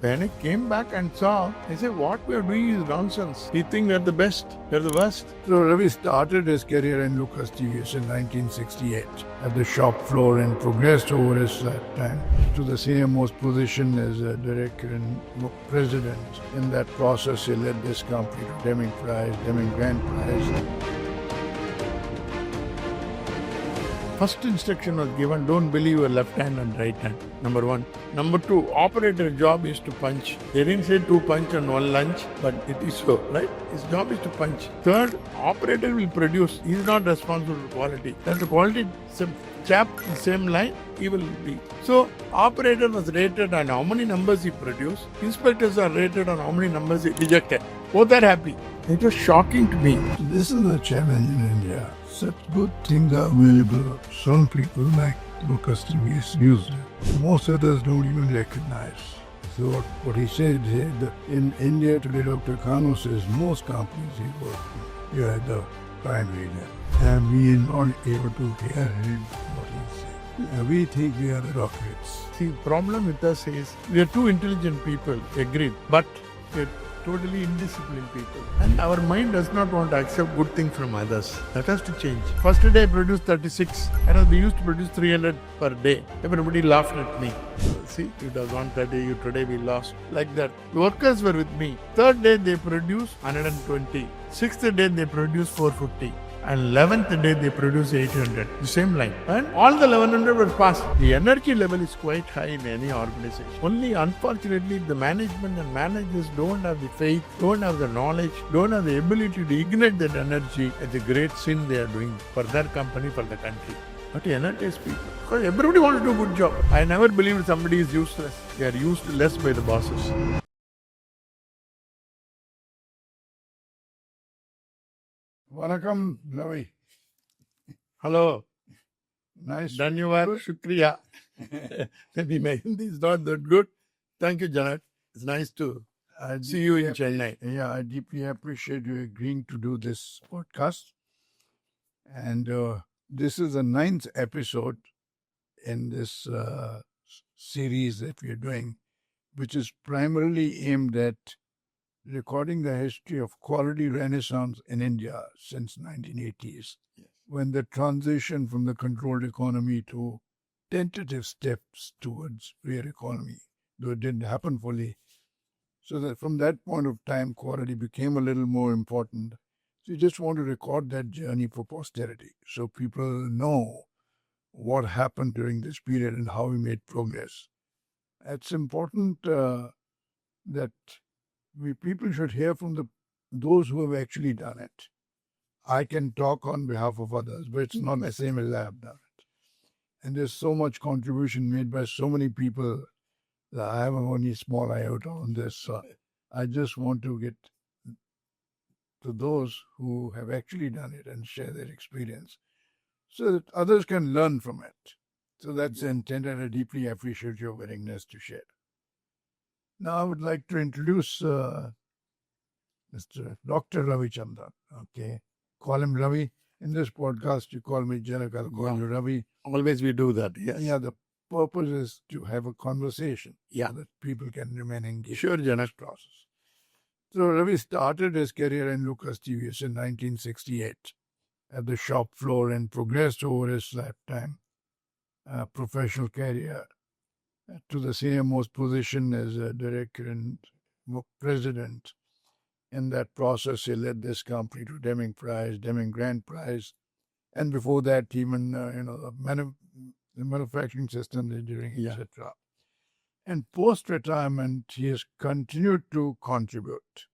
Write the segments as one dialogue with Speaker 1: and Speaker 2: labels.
Speaker 1: When I came back and saw, I said, what we are doing is nonsense. We think we are the best, we are the worst.
Speaker 2: So Ravi started his career in Lucas TVS in 1968 at the shop floor and progressed over his lifetime to the senior most position as a director and president. In that process, he led this company to Deming Prize, Deming Grand Prize.
Speaker 1: First instruction was given, don't believe your left hand and right hand. Number one. Number two, operator job is to punch. They didn't say 2 punch and 1 lunch, but it is so, right? His job is to punch. Third, operator will produce. He is not responsible for quality. That's the quality chap, same line, he will be. So, operator was rated on how many numbers he produced. Inspectors are rated on how many numbers he rejected. Both are happy. It was shocking to me.
Speaker 2: This is a challenge in India. Such good things are available. Some people like Lucas TVS use it. Most others don't even recognize. So what he said here, in India today, Dr. Kano says most companies he works with, you are the prime leader. And we are not able to hear him what he said. We think we are the rockets.
Speaker 1: See, the problem with us is we are too intelligent people, agreed, but we are totally indisciplined people. And our mind does not want to accept good things from others. That has to change. First day I produced 36, and we used to produce 300 per day. Everybody laughed at me. See, it was 130, today we lost. Like that. The workers were with me. Third day they produced 120. Sixth day they produced 450. And 11th day they produce 800, the same line. And all the 1100 were passed. The energy level is quite high in any organization. Only unfortunately the management and managers don't have the faith, don't have the knowledge, don't have the ability to ignite that energy. It's a great sin they are doing for their company, for the country. But to energize people. Because everybody wants to do a good job. I never believed somebody is useless. They are used less by the bosses.
Speaker 2: Vanakkam, Ravi.
Speaker 1: Hello.
Speaker 2: Nice.
Speaker 1: Dhanyavad, Shukriya. Maybe my Hindi is not that good. Thank you, Janak. It's nice to see you in Chennai.
Speaker 2: Yeah, I deeply appreciate you agreeing to do this podcast. And this is the 9th episode in this series that we are doing, which is primarily aimed at recording the history of quality renaissance in India since 1980s, when the transition from the controlled economy to tentative steps towards real economy, though it didn't happen fully. So that from that point of time, quality became a little more important. So you just want to record that journey for posterity, so people know what happened during this period and how we made progress. It's important that people should hear from those who have actually done it. I can talk on behalf of others, but it's not the same as I have done it. And there's so much contribution made by so many people that I have only small iota on this. So I just want to get to those who have actually done it and share their experience so that others can learn from it. So that's the intent, and I deeply appreciate your willingness to share. Now I would like to introduce Mr. Dr. Ravi Chandran. Okay. Call him Ravi. In this podcast, you call me Janak, I'll call you Ravi.
Speaker 1: Always we do that, yes.
Speaker 2: Yeah, the purpose is to have a conversation so that people can remain engaged.
Speaker 1: Sure, Janak.
Speaker 2: Process. So Ravi started his career in Lucas TVS in 1968 at the shop floor and progressed over his lifetime professional career to the senior most position as a director and president. In that process, he led this company to Deming Prize, Deming Grand Prize, and before that, even the manufacturing systems engineering, etc. And post-retirement, he has continued to contribute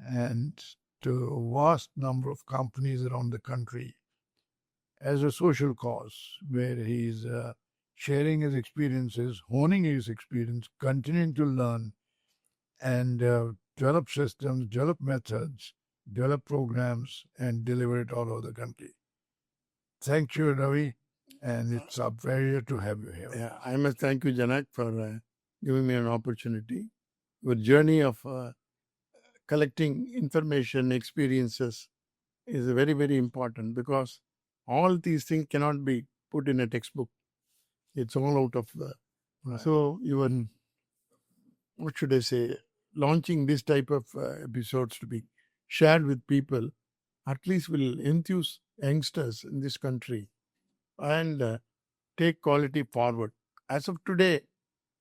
Speaker 2: and to a vast number of companies around the country as a social cause, where he's sharing his experiences, honing his experience, continuing to learn, and develop systems, develop methods, develop programs, and deliver it all over the country. Thank you, Ravi, and it's a pleasure to have you here.
Speaker 1: Yeah, I must thank you, Janak, for giving me an opportunity. Your journey of collecting information, experiences is very, very important, because all these things cannot be put in a textbook. It's all out of the... Right. So what should I say, launching this type of episodes to be shared with people, at least will enthuse youngsters in this country and take quality forward. As of today,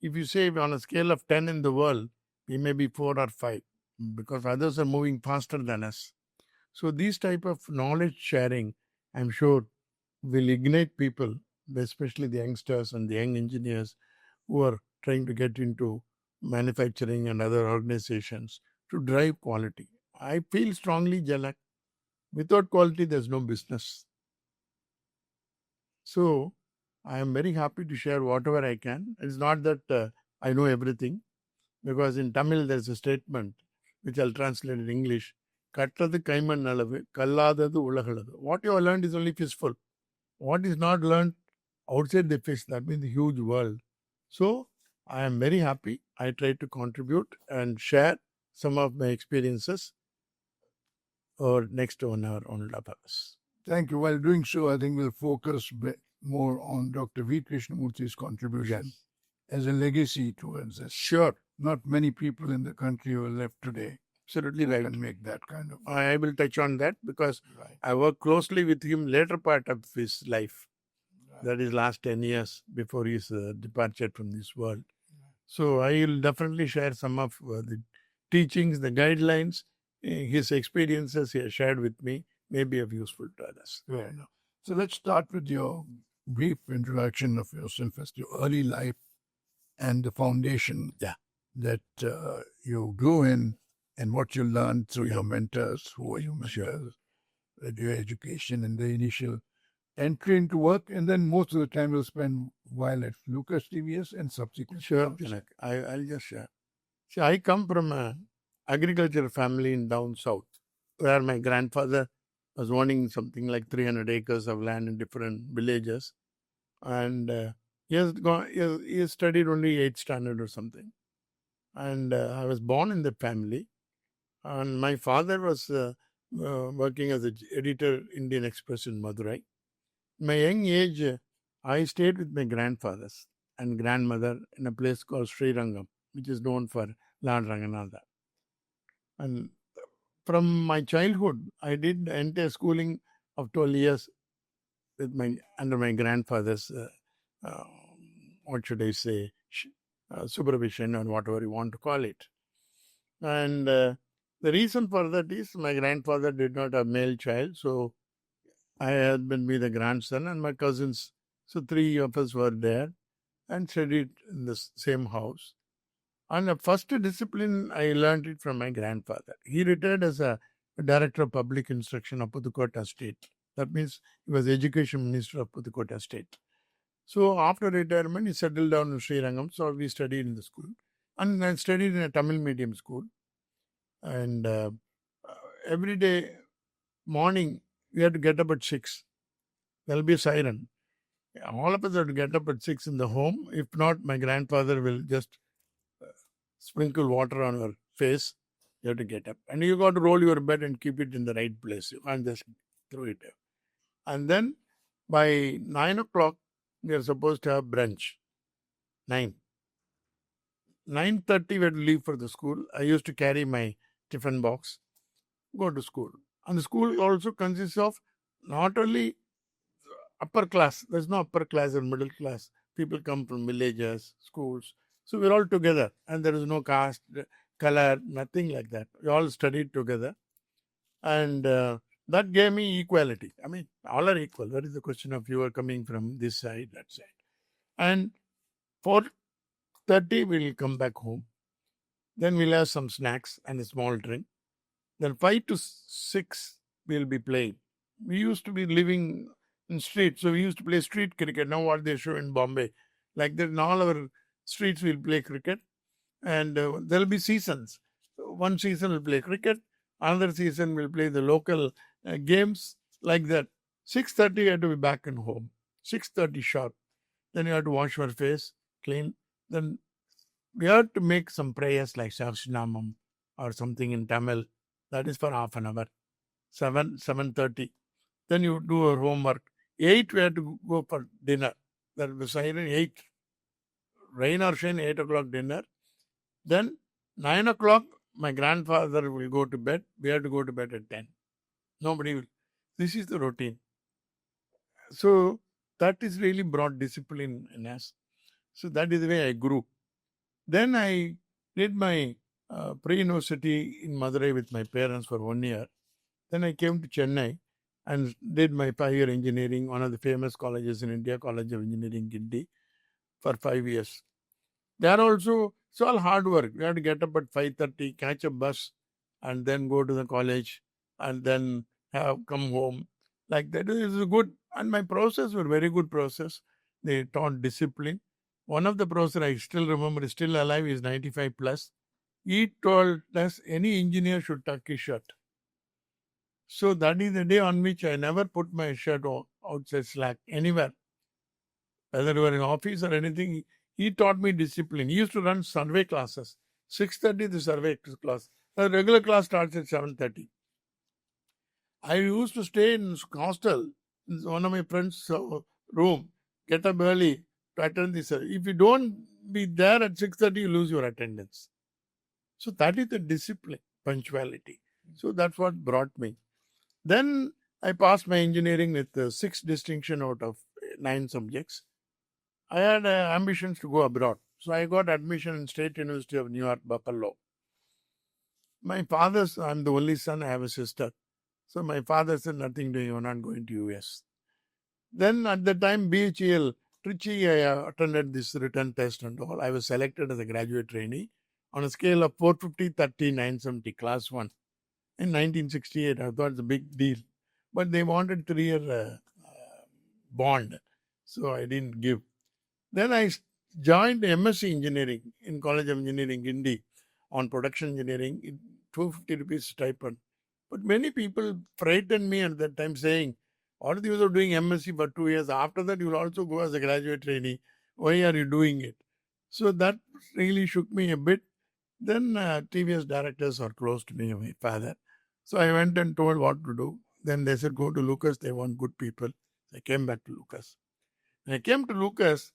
Speaker 1: if you say on a scale of 10 in the world, we may be 4 or 5 because others are moving faster than us. So these type of knowledge sharing, I'm sure, will ignite people, especially the youngsters and the young engineers who are trying to get into manufacturing and other organizations to drive quality. I feel strongly, Janak, without quality, there's no business. So I am very happy to share whatever I can. It's not that I know everything, because in Tamil there's a statement which I'll translate in English. Kattathu kaiman alavu, kalladadu ulagalavu. What you have learned is only fistful. What is not learned outside the fist, that means the huge world. So I am very happy. I try to contribute and share some of my experiences over next 1 hour, 1.5 hours.
Speaker 2: Thank you. While doing so, I think we'll focus more on Dr. V. Krishnamurthy's contribution
Speaker 1: Yes.
Speaker 2: as a legacy towards this.
Speaker 1: Sure.
Speaker 2: Not many people in the country who are left today
Speaker 1: Absolutely
Speaker 2: who
Speaker 1: right.
Speaker 2: can make that kind of.
Speaker 1: I will touch on that because
Speaker 2: Right.
Speaker 1: I worked closely with him later part of his life. That is last 10 years before his departure from this world. So I will definitely share some of the teachings, the guidelines, his experiences he has shared with me may be of useful to others.
Speaker 2: Fair enough. So let's start with your brief introduction of yourself as your early life and the foundation
Speaker 1: Yeah.
Speaker 2: that you grew in and what you learned through your mentors, who were your mentors,
Speaker 1: Sure.
Speaker 2: your education and the initial entry into work, and then most of the time you'll spend while at Lucas TVS and subsequent.
Speaker 1: Sure,
Speaker 2: jobs.
Speaker 1: Janak. I'll just share. See, I come from an agricultural family in down south, where my grandfather was owning something like 300 acres of land in different villages. And he has studied only 8th standard or something. And I was born in the family. And my father was working as an editor, Indian Express in Madurai. My young age, I stayed with my grandfathers and grandmother in a place called Srirangam, which is known for Lord Ranganatha. And from my childhood, I did the entire schooling of 12 years with under my grandfather's, what should I say, supervision or whatever you want to call it. And the reason for that is my grandfather did not have male child, so I had been with the grandson and my cousins. So 3 of us were there and studied in the same house. And the first discipline, I learned it from my grandfather. He retired as a director of public instruction of Pudukkottai state. That means he was education minister of Pudukkottai state. So after retirement, he settled down in Srirangam. So we studied in the school. And I studied in a Tamil medium school. And every day morning, we had to get up at 6. There'll be a siren. All of us have to get up at 6 in the home. If not, my grandfather will just sprinkle water on your face. You have to get up. And you got to roll your bed and keep it in the right place. You can't just throw it out. And then by 9 o'clock, we are supposed to have brunch. 9. 9:30 we had to leave for the school. I used to carry my tiffin box, go to school. And the school also consists of not only upper class. There's no upper class or middle class. People come from villages, schools. So we're all together. And there is no caste, color, nothing like that. We all studied together. And that gave me equality. I mean, all are equal. That is the question of you are coming from this side, that side. And 4:30, we'll come back home. Then we'll have some snacks and a small drink. Then 5 to 6, we'll be playing. We used to be living in streets, so we used to play street cricket. Now what they show in Bombay. Like that in all our streets, we'll play cricket. And there'll be seasons. One season we'll play cricket. Another season we'll play the local games like that. 6:30 you have to be back in home. 6:30 sharp. Then you have to wash your face, clean. Then we have to make some prayers like Srirangam or something in Tamil. That is for half an hour. 7:30. Then you do your homework. 8 we have to go for dinner. That was siren 8. Rain or shine, 8 o'clock dinner. Then 9 o'clock, my grandfather will go to bed. We have to go to bed at 10. Nobody will. This is the routine. So that is really brought discipline in us. So that is the way I grew. Then I did my pre-university in Madurai with my parents for 1 year. Then I came to Chennai and did my 5-year engineering, one of the famous colleges in India, College of Engineering, Gindi, for 5 years. There also, it's all hard work. You have to get up at 5:30, catch a bus, and then go to the college, and then come home. Like that is good. And my process were very good process. They taught discipline. One of the professor I still remember is still alive, is 95 plus. He told us any engineer should tuck his shirt. So that is the day on which I never put my shirt outside slack anywhere. Whether you were in office or anything, he taught me discipline. He used to run survey classes. 6:30 the survey class. The regular class starts at 7:30. I used to stay in hostel, in one of my friends' room, get up early to attend the survey. If you don't be there at 6:30, you lose your attendance. So that is the discipline, punctuality. So that's what brought me. Then I passed my engineering with 6 distinction out of 9 subjects. I had ambitions to go abroad. So I got admission in State University of New York, Buffalo. My father's, I'm the only son, I have a sister. So my father said, nothing doing, you're not going to US. Then at the time, BHEL, Trichy, I attended this written test and all. I was selected as a graduate trainee on a scale of 450, 30, 970, class 1. In 1968, I thought it's a big deal. But they wanted 3-year bond. So I didn't give. Then I joined MSc Engineering in College of Engineering, Gindi, on production engineering, 250 rupees stipend. But many people frightened me at that time saying, what is the use of doing MSc for 2 years? After that, you will also go as a graduate trainee. Why are you doing it? So that really shook me a bit. Then TVS directors are close to me, my father. So I went and told what to do. Then they said, go to Lucas, they want good people. I came back to Lucas. When I came to Lucas,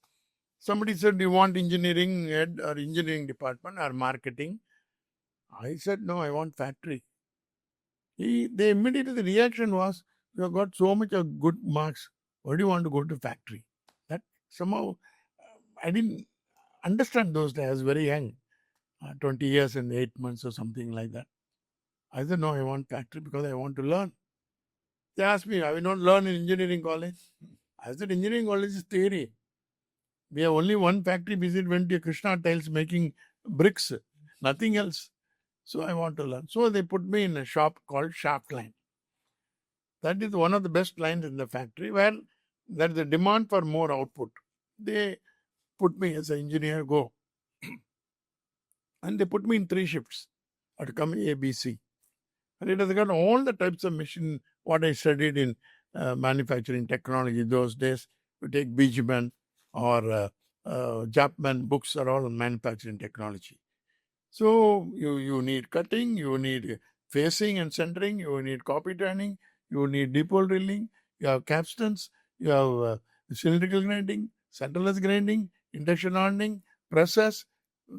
Speaker 1: somebody said, do you want engineering head or engineering department or marketing? I said, no, I want factory. They immediately, the reaction was, you have got so much of good marks. Why do you want to go to factory? That somehow, I didn't understand those days. I was very young, 20 years and 8 months or something like that. I said, no, I want factory because I want to learn. They asked me, I will not learn in engineering college. I said, engineering college is theory. We have only one factory visit, went to Krishna Tiles making bricks, nothing else. So I want to learn. So they put me in a shop called Shaft Line. That is one of the best lines in the factory where there is a demand for more output. They put me as an engineer, go. And they put me in 3 shifts at company ABC. And it has got all the types of machine, what I studied in manufacturing technology those days. We take Beechman or Japman books are all manufacturing technology. So you need cutting, you need facing and centering, you need copy turning, you need dipole drilling, you have capstans, you have cylindrical grinding, centerless grinding, induction hardening, presses,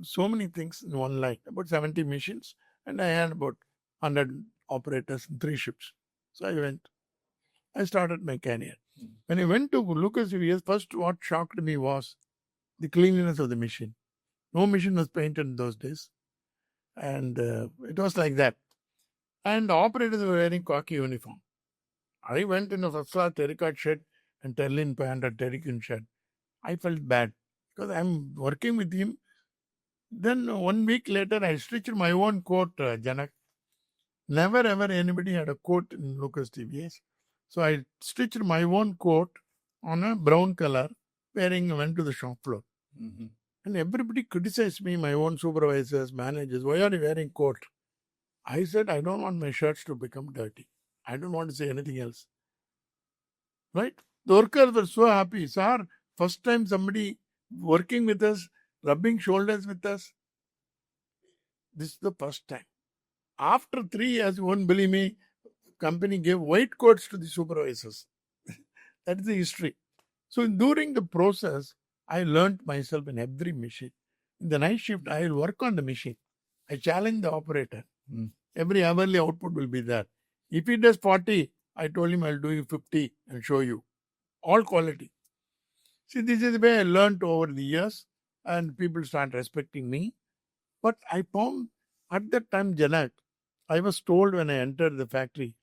Speaker 1: so many things in one line, about 70 machines, and I had about 100 operators in 3 shifts. So I started my career. When I went to Lucas TVS, first what shocked me was the cleanliness of the machine. No machine was painted in those days. And it was like that. And the operators were wearing khaki uniform. I went in a first class terracotta shed and Terlin pant or terracotta shed. I felt bad because I'm working with him. Then 1 week later, I stitched my own coat, Janak. Never ever anybody had a coat in Lucas TVS. So I stitched my own coat on a brown color, went to the shop floor. Mm-hmm. And everybody criticized me, my own supervisors, managers, why are you wearing coat? I said, I don't want my shirts to become dirty. I don't want to say anything else. Right? The workers were so happy. Sir, first time somebody working with us, rubbing shoulders with us. This is the first time. After 3 years, you won't believe me, company gave white coats to the supervisors. That is the history. So during the process, I learned myself in every machine. In the night shift, I will work on the machine. I challenge the operator.
Speaker 2: Mm.
Speaker 1: Every hourly output will be there. If he does 40, I told him I'll do you 50 and show you. All quality. See, this is the way I learned over the years, and people start respecting me. But I found at that time, Janak, I was told when I entered the factory,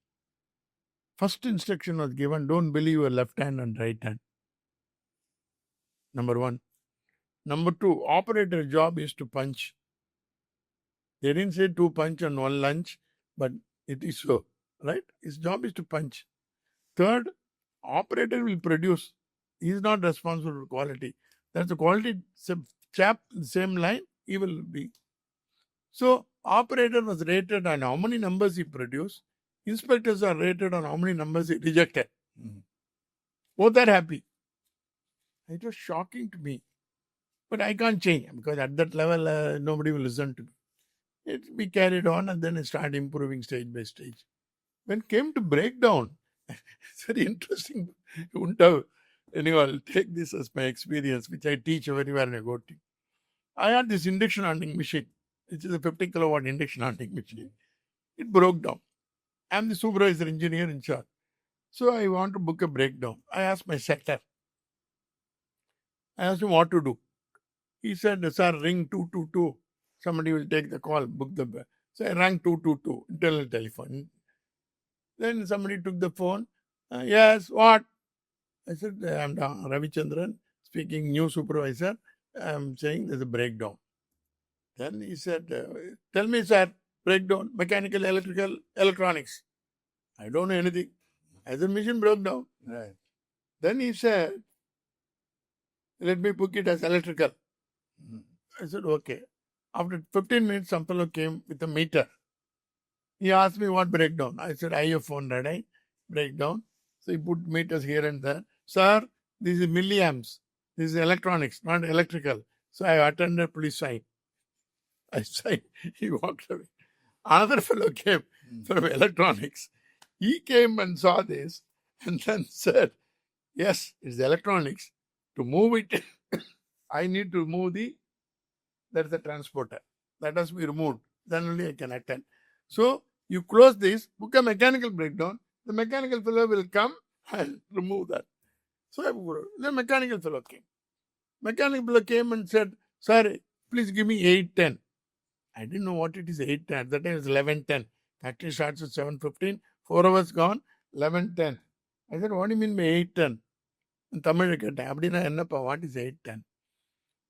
Speaker 1: first instruction was given, don't believe your left hand and right hand. Number one. Number two, operator job is to punch. They didn't say 2 punch and 1 lunch, but it is so, right? His job is to punch. Third, operator will produce. He is not responsible for quality. That's the quality chap, same line, he will be. So, operator was rated on how many numbers he produced. Inspectors are rated on how many numbers he rejected.
Speaker 2: Mm.
Speaker 1: Both are happy. It was shocking to me. But I can't change because at that level, nobody will listen to me. We carried on and then I started improving stage by stage. When it came to breakdown, it's very interesting. You wouldn't have, anyway, I'll take this as my experience, which I teach everywhere I go to. I had this induction hunting machine, which is a 50 kilowatt induction hunting machine. It broke down. I'm the supervisor engineer in charge. So I want to book a breakdown. I asked my sector. I asked him what to do. He said, sir, ring 222. Somebody will take the call, book the bed. So I rang 222, internal telephone. Then somebody took the phone. Yes, what? I said, I'm Ravi Chandran, speaking, new supervisor. I'm saying there's a breakdown. Then he said, tell me, sir, breakdown, mechanical, electrical, electronics. I don't know anything. I said, machine broke down.
Speaker 2: Right.
Speaker 1: Then he said, let me book it as electrical.
Speaker 2: Mm.
Speaker 1: I said, okay. After 15 minutes, some fellow came with a meter. He asked me what breakdown. I said, iPhone radar breakdown. So he put meters here and there. Sir, this is milliamps. This is electronics, not electrical. So I attended police sign. I signed. He walked away. Another fellow came from electronics. He came and saw this and then said, yes, it's electronics. To move it, I need to move that's the transporter. That has to be removed. Then only I can attend. So you close this, book a mechanical breakdown. The mechanical fellow will come and remove that. So the mechanical fellow came. Mechanical fellow came and said, sir, please give me 810. I didn't know what it is 810. At that time it was 1110. Factory starts at 7:15. 4 hours gone, 1110. I said, what do you mean by 810? In Tamil, I said, what is 810?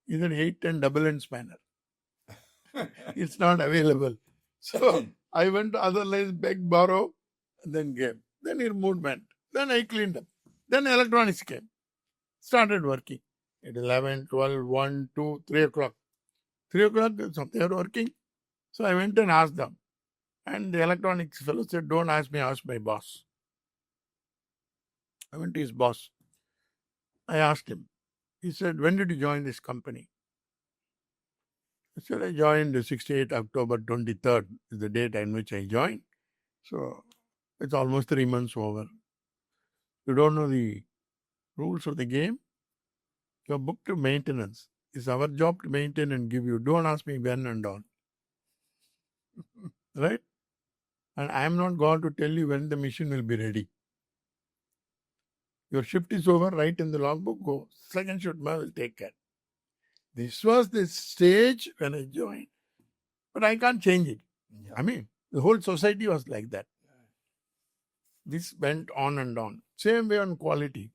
Speaker 1: He said, 810 double end spanner. It's not available. So I went to other lines, beg, borrow, and then gave. Then he removed went. Then I cleaned up. Then electronics came. Started working. At 11, 12, 1, 2, 3 o'clock. 3 o'clock, they were working. So I went and asked them. And the electronics fellow said, don't ask me, ask my boss. I went to his boss. I asked him. He said, when did you join this company? I said, I joined 68 October 23rd is the date in which I joined. So it's almost 3 months over. You don't know the rules of the game? You're booked to maintenance. It's our job to maintain and give you. Don't ask me when and all. Right? And I am not going to tell you when the machine will be ready. Your shift is over, write in the logbook, go. Second shift, I will take care. This was the stage when I joined. But I can't change it.
Speaker 2: Yeah.
Speaker 1: I mean, the whole society was like that. This went on and on. Same way on quality,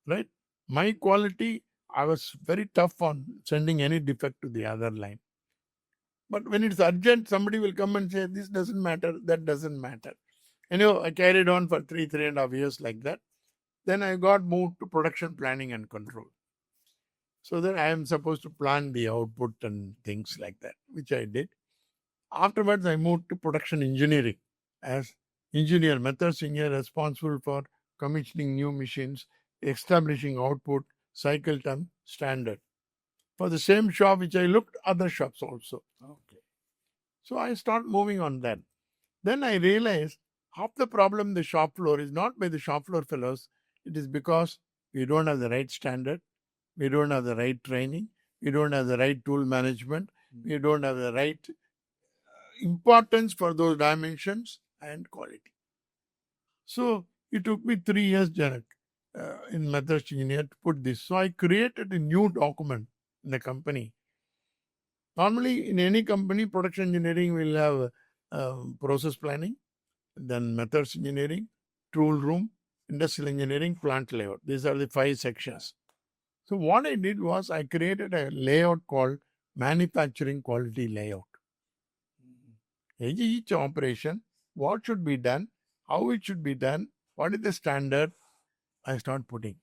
Speaker 1: right? My quality, I was very tough on sending any defect to the other line. But when it's urgent, somebody will come and say, this doesn't matter, that doesn't matter. I carried on for 3.5 years like that. Then I got moved to production planning and control. So that I am supposed to plan the output and things like that, which I did. Afterwards, I moved to production engineering as engineer, methods engineer responsible for commissioning new machines, establishing output, cycle time, standard. For the same shop which I looked, other shops also.
Speaker 2: Okay.
Speaker 1: So I start moving on that. Then I realized half the problem the shop floor is not by the shop floor fellows. It is because we don't have the right standard. We don't have the right training. we don't have the right tool management, we don't have the right importance for those dimensions and quality. So it took me 3 years, Janak, in methods engineer to put this. So I created a new document in the company. Normally, in any company, production engineering will have process planning, then methods engineering, tool room, industrial engineering, plant layout. These are the 5 sections. So what I did was I created a layout called manufacturing quality layout. Each operation, what should be done, how it should be done, what is the standard, I start putting.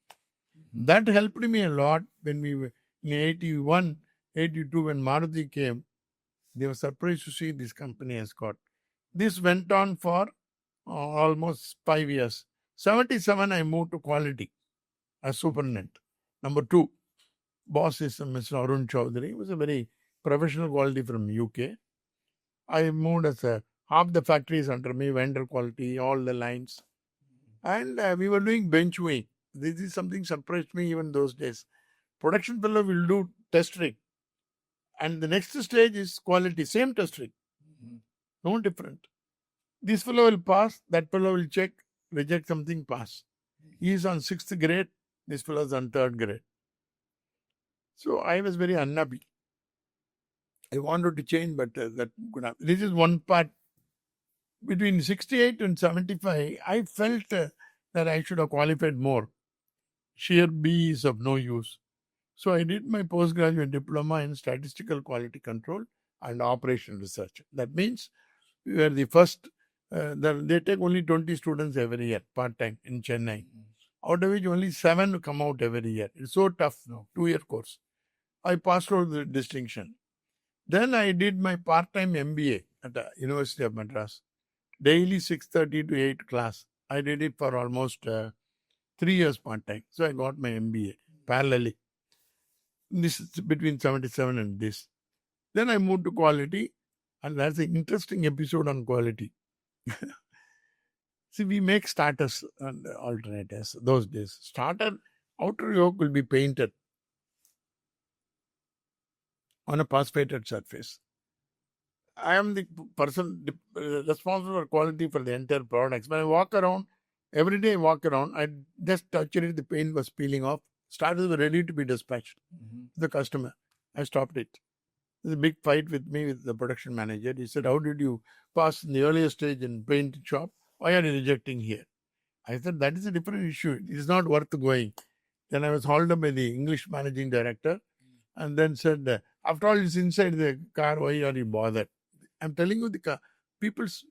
Speaker 1: That helped me a lot when we were in 81, 82, when Maruti came. They were surprised to see this company has got. This went on for almost 5 years. 77, I moved to quality as superintendent. Number 2, boss is Mr. Arun Chaudhary. He was a very professional quality from UK. I moved as half the factories under me, vendor quality, all the lines. And we were doing bench weighing. This is something surprised me even those days. Production fellow will do test rig. And the next stage is quality, same test rig. No different. This fellow will pass, that fellow will check, reject something, pass. He is on 6th grade, this fellow is on 3rd grade. So I was very unhappy. I wanted to change, but that could happen. This is one part. Between 68 and 75, I felt that I should have qualified more. Sheer B is of no use. So I did my postgraduate diploma in statistical quality control and operation research. That means we were the first, they take only 20 students every year, part-time in Chennai. Out of which only 7 come out every year. It's so tough, 2-year course. I passed out the distinction. Then I did my part-time MBA at the University of Madras. Daily 6:30 to 8 class. I did it for almost 3 years part-time. So I got my MBA parallelly. This is between 77 and this. Then I moved to quality, and that's an interesting episode on quality. See, we make starters and alternators those days. Starter, outer yolk will be painted on a phosphated surface. I am the person responsible for quality for the entire products. When I walk around, every day I walk around, I just touched it, the paint was peeling off. Starters were ready to be dispatched to the customer. I stopped it. There's a big fight with me with the production manager. He said, how did you pass in the earlier stage in paint shop? Why are you rejecting here? I said, that is a different issue. It is not worth going. Then I was hauled up by the English managing director and then said, after all, it's inside the car, why are you bothered? I'm telling you the people's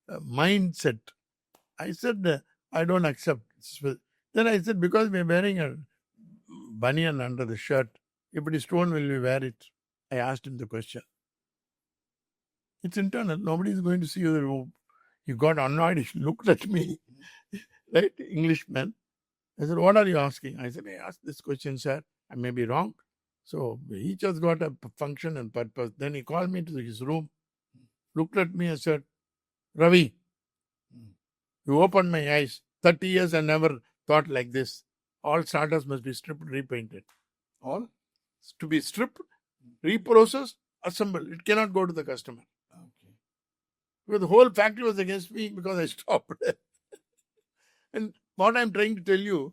Speaker 1: mindset. I said, I don't accept. Then I said, because we're wearing a banian under the shirt, if it is torn, will we wear it? I asked him the question. It's internal. Nobody is going to see you. He got annoyed. He looked at me. Right? Englishman. I said, what are you asking? I said, I asked this question, sir. I may be wrong. So each has got a function and purpose. Then he called me to his room, looked at me and said, Ravi, you opened my eyes. 30 years I never thought like this. All starters must be stripped, repainted. All to be stripped, reprocessed, assembled. It cannot go to the customer. Okay. Because the whole factory was against me because I stopped. And what I'm trying to tell you,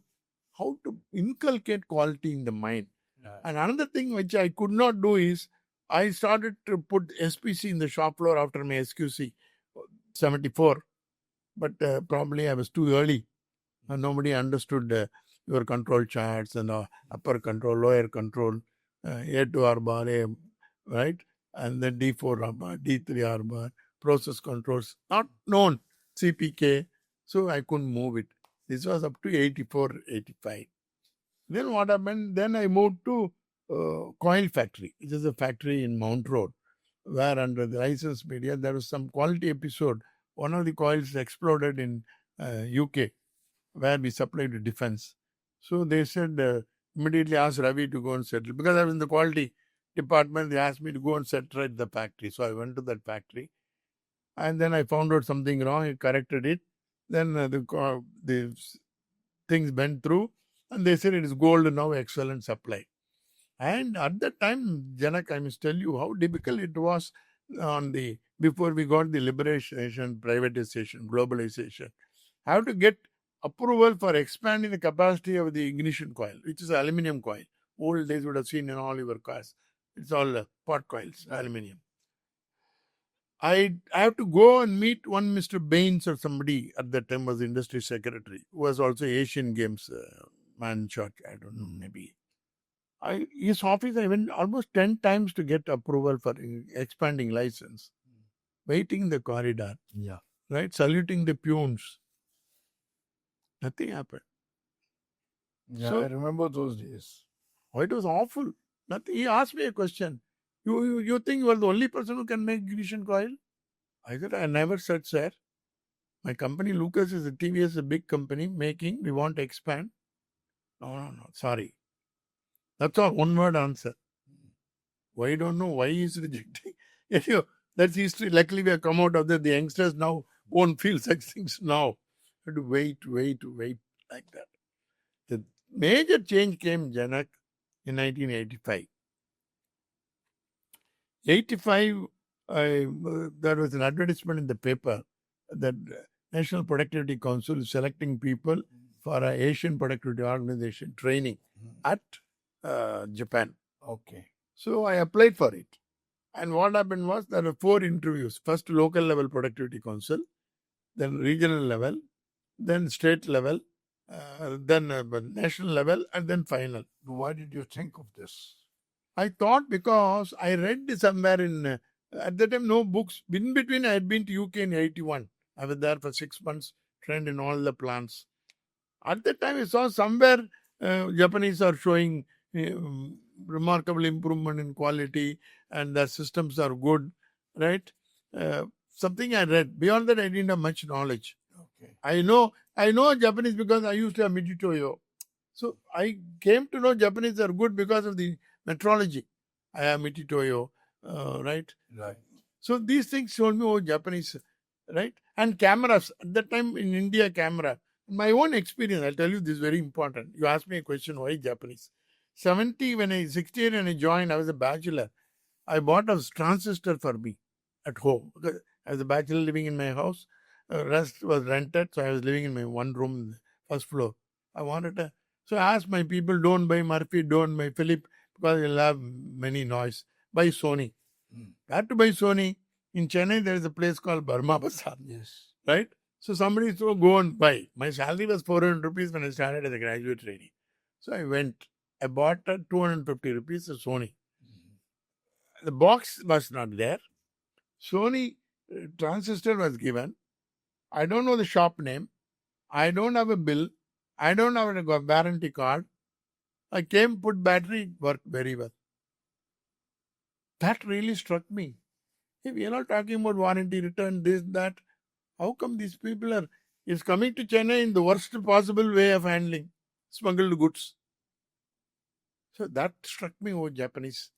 Speaker 1: how to inculcate quality in the mind. Right. And another thing which I could not do is, I started to put SPC in the shop floor after my SQC, 74. But probably I was too early. And nobody understood your control charts and upper control, lower control, A2R bar, A, right? And then D4 R bar, D3 R bar, process controls, not known, CPK. So I couldn't move it. This was up to 84, 85. Then what happened? Then I moved to coil factory, which is a factory in Mount Road, where under the license media, there was some quality episode. One of the coils exploded in UK, where we supplied to defense. So they said, immediately asked Ravi to go and settle. Because I was in the quality department, they asked me to go and settle at the factory. So I went to that factory. And then I found out something wrong, I corrected it. Then the things went through, and they said it is gold now, excellent supply. And at that time, Janak, I must tell you how difficult it was before we got the liberation, privatization, globalization. How to get approval for expanding the capacity of the ignition coil, which is aluminum coil. Old days would have seen in all your cars. It's all pot coils, aluminum. I have to go and meet one Mr. Baines or somebody at that time was the industry secretary, who was also Asian Games man shot. I don't know, maybe. His office, I went almost 10 times to get approval for expanding license. Waiting in the corridor.
Speaker 2: Yeah.
Speaker 1: Right? Saluting the peons. Nothing happened.
Speaker 2: Yeah,
Speaker 1: So-
Speaker 2: I remember those days.
Speaker 1: Oh, it was awful. Nothing. He asked me a question. You think you are the only person who can make ignition coil? I said, I never said, sir. My company, Lucas, is a TVS, a big company, making, we want to expand. No, sorry. That's all, one word answer. Why don't know why he's rejecting. That's history. Luckily, we have come out of that. The youngsters now won't feel such things now. You have to wait like that. The major change came, Janak, in 1985. 85, there was an advertisement in the paper that National Productivity Council is selecting people for an Asian Productivity Organization training at Japan.
Speaker 2: Okay.
Speaker 1: So I applied for it. And what happened was there were 4 interviews. First, local level productivity council, then regional level, then state level, then national level, and then final.
Speaker 2: Why did you think of this?
Speaker 1: I thought because I read somewhere at that time, no books. In between, I had been to UK in 81. I was there for 6 months, trained in all the plants. At that time, I saw somewhere Japanese are showing remarkable improvement in quality and their systems are good, right? Something I read. Beyond that, I didn't have much knowledge.
Speaker 2: Okay.
Speaker 1: I know Japanese because I used to have Miditoyo. So I came to know Japanese are good because of the metrology. I have Mititoyo, right?
Speaker 2: Right.
Speaker 1: So these things showed me, oh, Japanese, right? And cameras. At that time in India, camera. My own experience, I'll tell you this is very important. You asked me a question, why Japanese? 68 when I joined, I was a bachelor. I bought a transistor for me at home. Because I was a bachelor living in my house. Rest was rented, so I was living in my one room, first floor. I wanted a... So I asked my people, don't buy Murphy, don't buy Philip, because you'll have many noise. Buy Sony. I had to buy Sony. In Chennai, there is a place called Burma Bazaar.
Speaker 2: Yes.
Speaker 1: Right? So somebody said, go and buy. My salary was 400 rupees when I started as a graduate trainee. So I went. I bought a 250 rupees a Sony. The box was not there. Sony transistor was given. I don't know the shop name. I don't have a bill. I don't have a warranty card. I came, put battery, worked very well. That really struck me. Hey, we are not talking about warranty return, this, that. How come these people is coming to Chennai in the worst possible way of handling smuggled goods? So that struck me, oh, Japanese.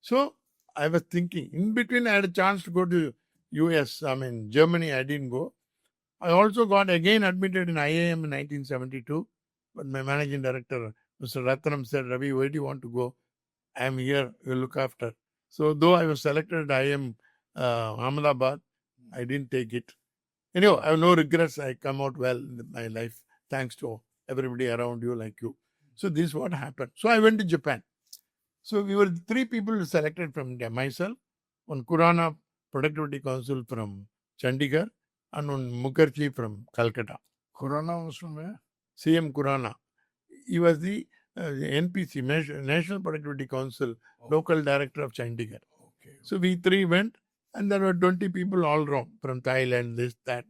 Speaker 1: So I was thinking, in between I had a chance to go to US, Germany, I didn't go. I also got again admitted in IIM in 1972, but my managing director, Mr. Ratnam, said, Ravi, where do you want to go? I am here, you look after. So though I was selected at IIM Ahmedabad, I didn't take it. Anyway, I have no regrets. I come out well in my life, thanks to everybody around you like you. So this is what happened. So I went to Japan. So we were 3 people selected from India. Myself, one Kurana Productivity Council from Chandigarh, and one Mukherjee from Calcutta.
Speaker 2: Corona was from where?
Speaker 1: CM Kurana. He was the NPC, National Productivity Council, local director of Chandigarh.
Speaker 2: Okay.
Speaker 1: So we 3 went, and there were 20 people all around from Thailand, this, that.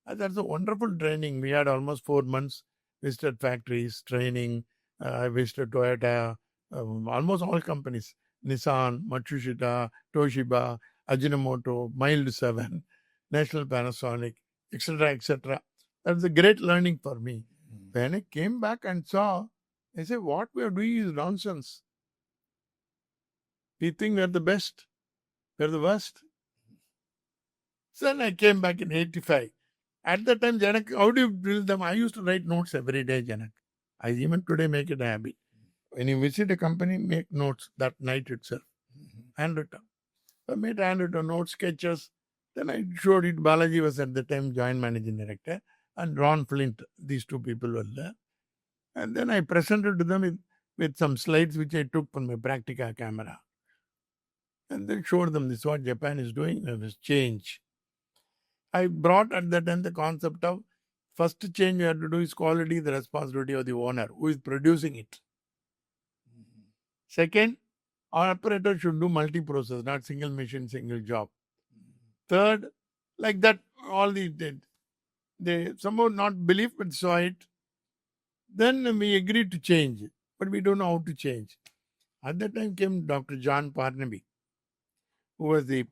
Speaker 1: And that's a wonderful training. We had almost 4 months, visited factories, training. I visited Toyota, almost all companies. Nissan, Matsushita, Toshiba, Ajinomoto, Mild 7, National Panasonic, etc., etc. That was a great learning for me. When I came back and saw, I said, what we are doing is nonsense. We think we are the best. We are the worst. So then I came back in 85. At that time, Janak, how do you build them? I used to write notes every day, Janak. I even today make it a habit. When you visit a company, make notes that night itself. Handwritten. I made handwritten notes, sketches. Then I showed it. Balaji was at the time joint managing director, and Ron Flint. These two people were there. And then I presented to them with some slides which I took from my Practica camera. And then showed them this is what Japan is doing. There is change. I brought at that time the concept of first change you have to do is quality, the responsibility of the owner who is producing it. Second, our operator should do multi-process, not single machine, single job. Third, like that, all they somehow not believe but saw it. Then we agreed to change, but we don't know how to change. At that time came Dr. John Parnaby, who was the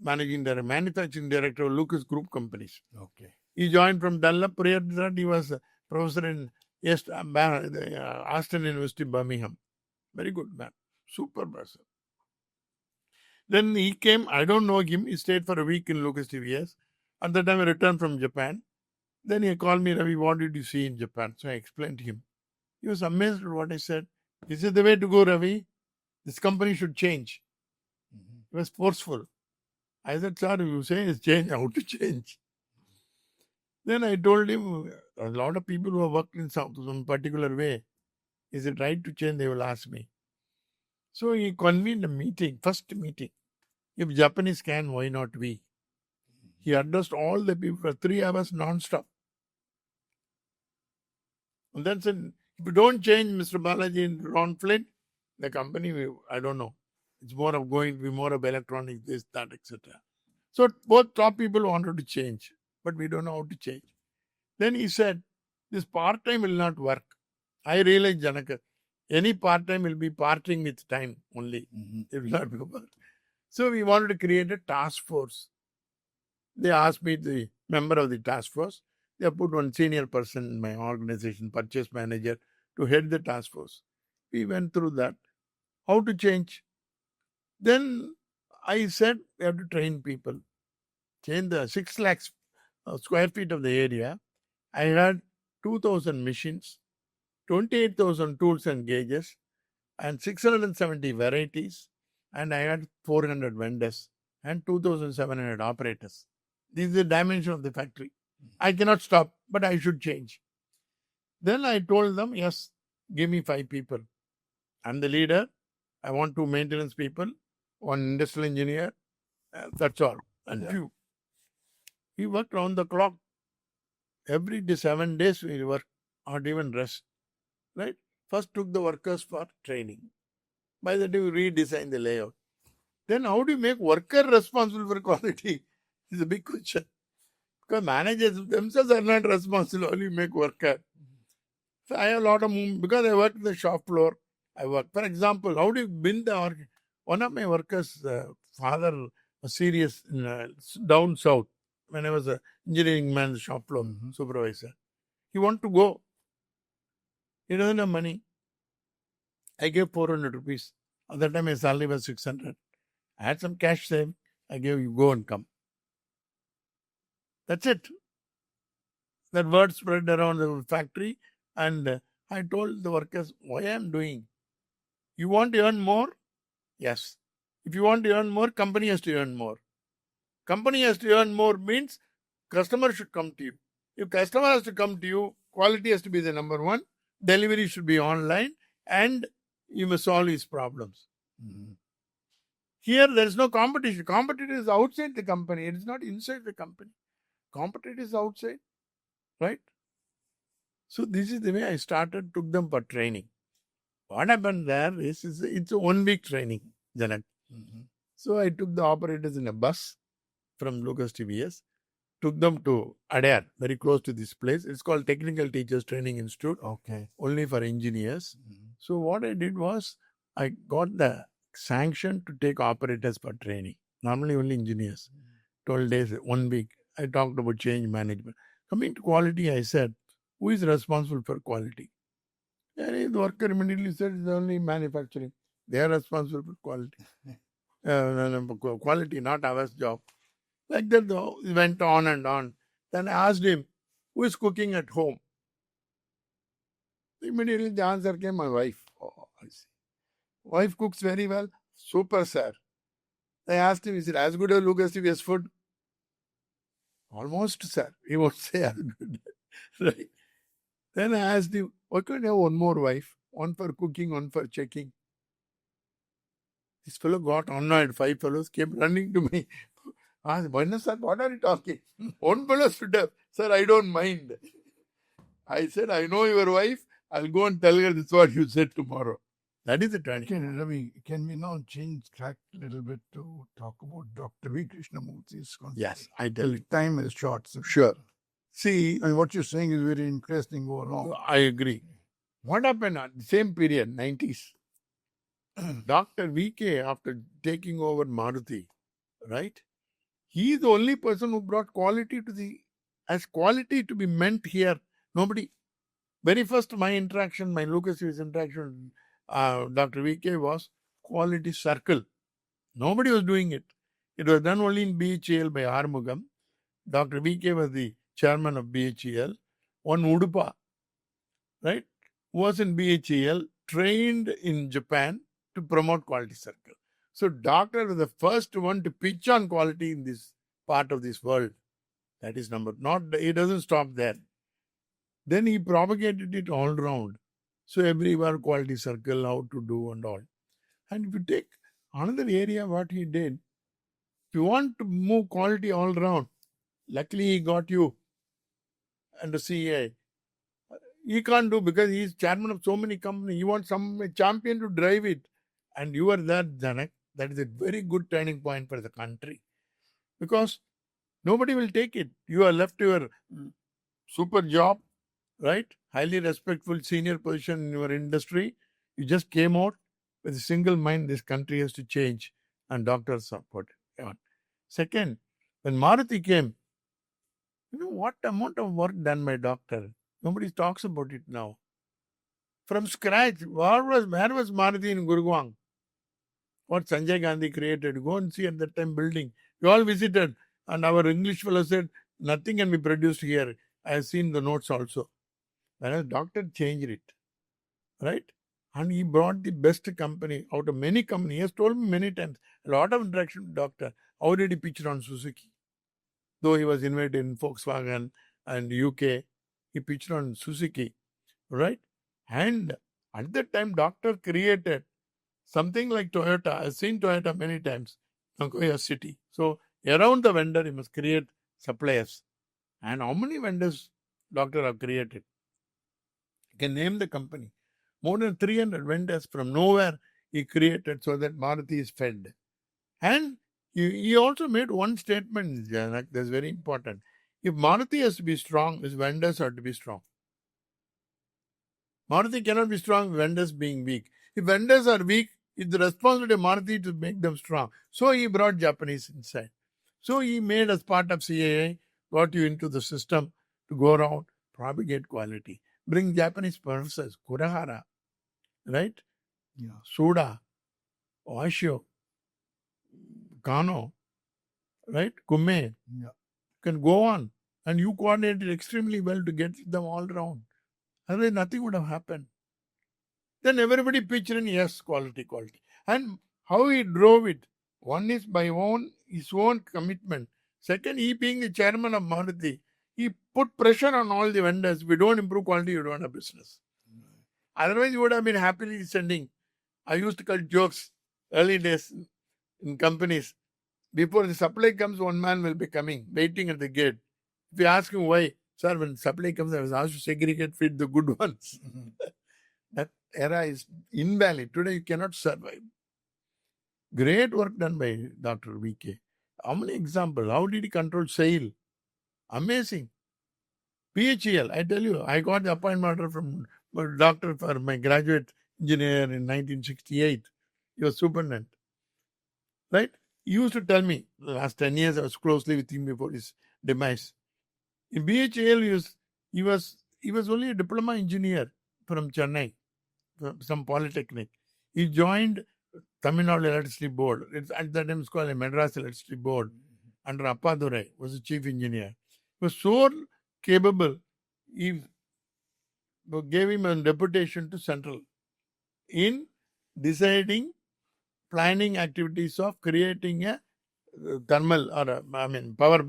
Speaker 1: manufacturing director of Lucas Group Companies.
Speaker 2: Okay.
Speaker 1: He joined from Dunlop. Prior to that, he was a professor in Aston University, Birmingham. Very good man. Super person. Then he came, I don't know him. He stayed for a week in Lucas TVS. At that time, I returned from Japan. Then he called me, Ravi, what did you see in Japan? So I explained to him. He was amazed at what I said. He said, the way to go, Ravi. This company should change. He was forceful. I said, sir, you say it's change, how to change? Then I told him, a lot of people who have worked in some particular way, is it right to change? They will ask me. So he convened a meeting, first meeting. If Japanese can, why not we? He addressed all the people for 3 hours non-stop. And then said, if you don't change Mr. Balaji and Ron Flint, the company, I don't know. It's more of going to be more of electronics, this, that, etc. So both top people wanted to change, but we don't know how to change. Then he said, this part-time will not work. I realized, Janak, any part-time will be parting with time only. It will not go back. So we wanted to create a task force. They asked me, the member of the task force, they put one senior person in my organization, purchase manager, to head the task force. We went through that. How to change? Then I said, we have to train people. Change the 6 lakhs square feet of the area. I had 2,000 machines, 28,000 tools and gauges, and 670 varieties, and I had 400 vendors and 2,700 operators. This is the dimension of the factory. I cannot stop, but I should change. Then I told them, yes, give me 5 people. I'm the leader. I want 2 maintenance people, 1 industrial engineer. That's all. And few. We worked round the clock. Every day, 7 days we work, not even rest. Right? First took the workers for training. By the day we redesigned the layout. Then how do you make worker responsible for quality? It's a big question. Because managers themselves are not responsible, only make worker. So I have a lot of movement. Because I work in the shop floor, I work. For example, how do you build the one of my workers' father was serious down south when I was an engineering man, shop floor supervisor. He wanted to go. He doesn't have money. I gave 400 rupees. At that time, my salary was 600. I had some cash saved. I gave you go and come. That's it. That word spread around the factory, and I told the workers, why I am doing. You want to earn more? Yes. If you want to earn more, company has to earn more. Company has to earn more means customer should come to you. If customer has to come to you, quality has to be the number one. Delivery should be online, and you must solve his problems. Here, there is no competition. Competitor is outside the company. It is not inside the company. Competitor is outside. Right? So, this is the way I started, took them for training. What happened there is it's a 1 week training, Janak. So, I took the operators in a bus from Lucas TVS, took them to Adair, very close to this place. It's called Technical Teachers Training Institute.
Speaker 2: Okay.
Speaker 1: Only for engineers. So what I did was, I got the sanction to take operators for training. Normally only engineers. 12 days, 1 week. I talked about change management. Coming to quality, I said, who is responsible for quality? And the worker immediately said, it's only manufacturing. They are responsible for quality. Quality, not our job. Like that, though, it went on and on. Then I asked him, who is cooking at home? Immediately the answer came, my wife. I see. Wife cooks very well. Super, sir. I asked him, is it as good as Lucas TVS food? Almost, sir. He won't say as good. Right. Then I asked him, why can't you have one more wife? One for cooking, one for checking. This fellow got annoyed. 5 fellows came running to me. Asked, sir, what are you talking? One fellow stood up. Sir, I don't mind. I said, I know your wife. I'll go and tell her this is what you said tomorrow. That is the turning.
Speaker 2: Okay, Ravi, can we now change track a little bit to talk about Dr. V. Krishnamurthy's concept?
Speaker 1: Yes, I tell you.
Speaker 2: Time is short. So
Speaker 1: Sure. See,
Speaker 2: I mean, what you're saying is very interesting. Go along.
Speaker 1: I agree. What happened at the same period, 90s? Dr. VK, after taking over Maruti, right? He is the only person who brought quality as quality to be meant here. Nobody. Very first, my Lucas TVS interaction, Dr. VK was quality circle. Nobody was doing it. It was done only in BHEL by Armugam. Dr. VK was the chairman of BHEL. One Udupa, right, was in BHEL, trained in Japan to promote quality circle. So doctor was the first one to pitch on quality in this part of this world. That is number. It doesn't stop there. Then he propagated it all round. So everywhere quality circle, how to do and all. And if you take another area, what he did, if you want to move quality all round, luckily he got you and the CA. He can't do because he is chairman of so many companies. He wants some champion to drive it. And you are there, Janak. That is a very good turning point for the country. Because nobody will take it. You are left to your super job, right? Highly respectful senior position in your industry. You just came out with a single mind. This country has to change. And doctors support it. Second, when Maruti came, you know what amount of work done by doctor? Nobody talks about it now. From scratch, where was Maruti in Gurgaon? What Sanjay Gandhi created. Go and see at that time building. We all visited and our English fellow said, nothing can be produced here. I have seen the notes also. Whereas doctor changed it. Right? And he brought the best company out of many companies. He has told me many times, a lot of interaction with doctor. Already pitched on Suzuki. Though he was invited in Volkswagen and UK, he pitched on Suzuki. Right? And at that time, doctor created something like Toyota. I've seen Toyota many times, Nagoya city. So around the vendor, he must create suppliers. And how many vendors doctor have created? You can name the company. More than 300 vendors from nowhere he created so that Maruti is fed. And he also made one statement, Janak, that's very important. If Maruti has to be strong, his vendors have to be strong. Maruti cannot be strong, vendors being weak. If vendors are weak, it's the responsibility of Maruti to make them strong. So he brought Japanese inside. So he made as part of CAA, got you into the system to go around, propagate quality. Bring Japanese process, Kurahara, right?
Speaker 2: Yeah.
Speaker 1: Soda, Oshio, Kano, right? Kume.
Speaker 2: Yeah.
Speaker 1: Can go on. And you coordinated extremely well to get them all around. Otherwise, nothing would have happened. Then everybody pitched in, yes, quality. And how he drove it. One is by his own commitment. Second, he being the chairman of Maruti, he put pressure on all the vendors. If you don't improve quality, you don't have business. Otherwise, you would have been happily sending. I used to cut jokes early days in companies. Before the supply comes, one man will be coming, waiting at the gate. If you ask him why, sir, when supply comes, I was asked to segregate, feed the good ones. That era is invalid. Today, you cannot survive. Great work done by Dr. VK. How many examples? How did he control sale? Amazing. BHEL, I tell you, I got the appointment order from a doctor for my graduate engineer in 1968. He was superintendent. Right? He used to tell me, the last 10 years I was closely with him before his demise. In BHEL, he was only a diploma engineer from Chennai, from some polytechnic. He joined Tamil Nadu Electricity Board. At that time, it's called a Madras Electricity Board. Under Appadurai was the chief engineer. He was so capable, he gave him a deputation to Central in deciding, planning activities of creating a thermal or power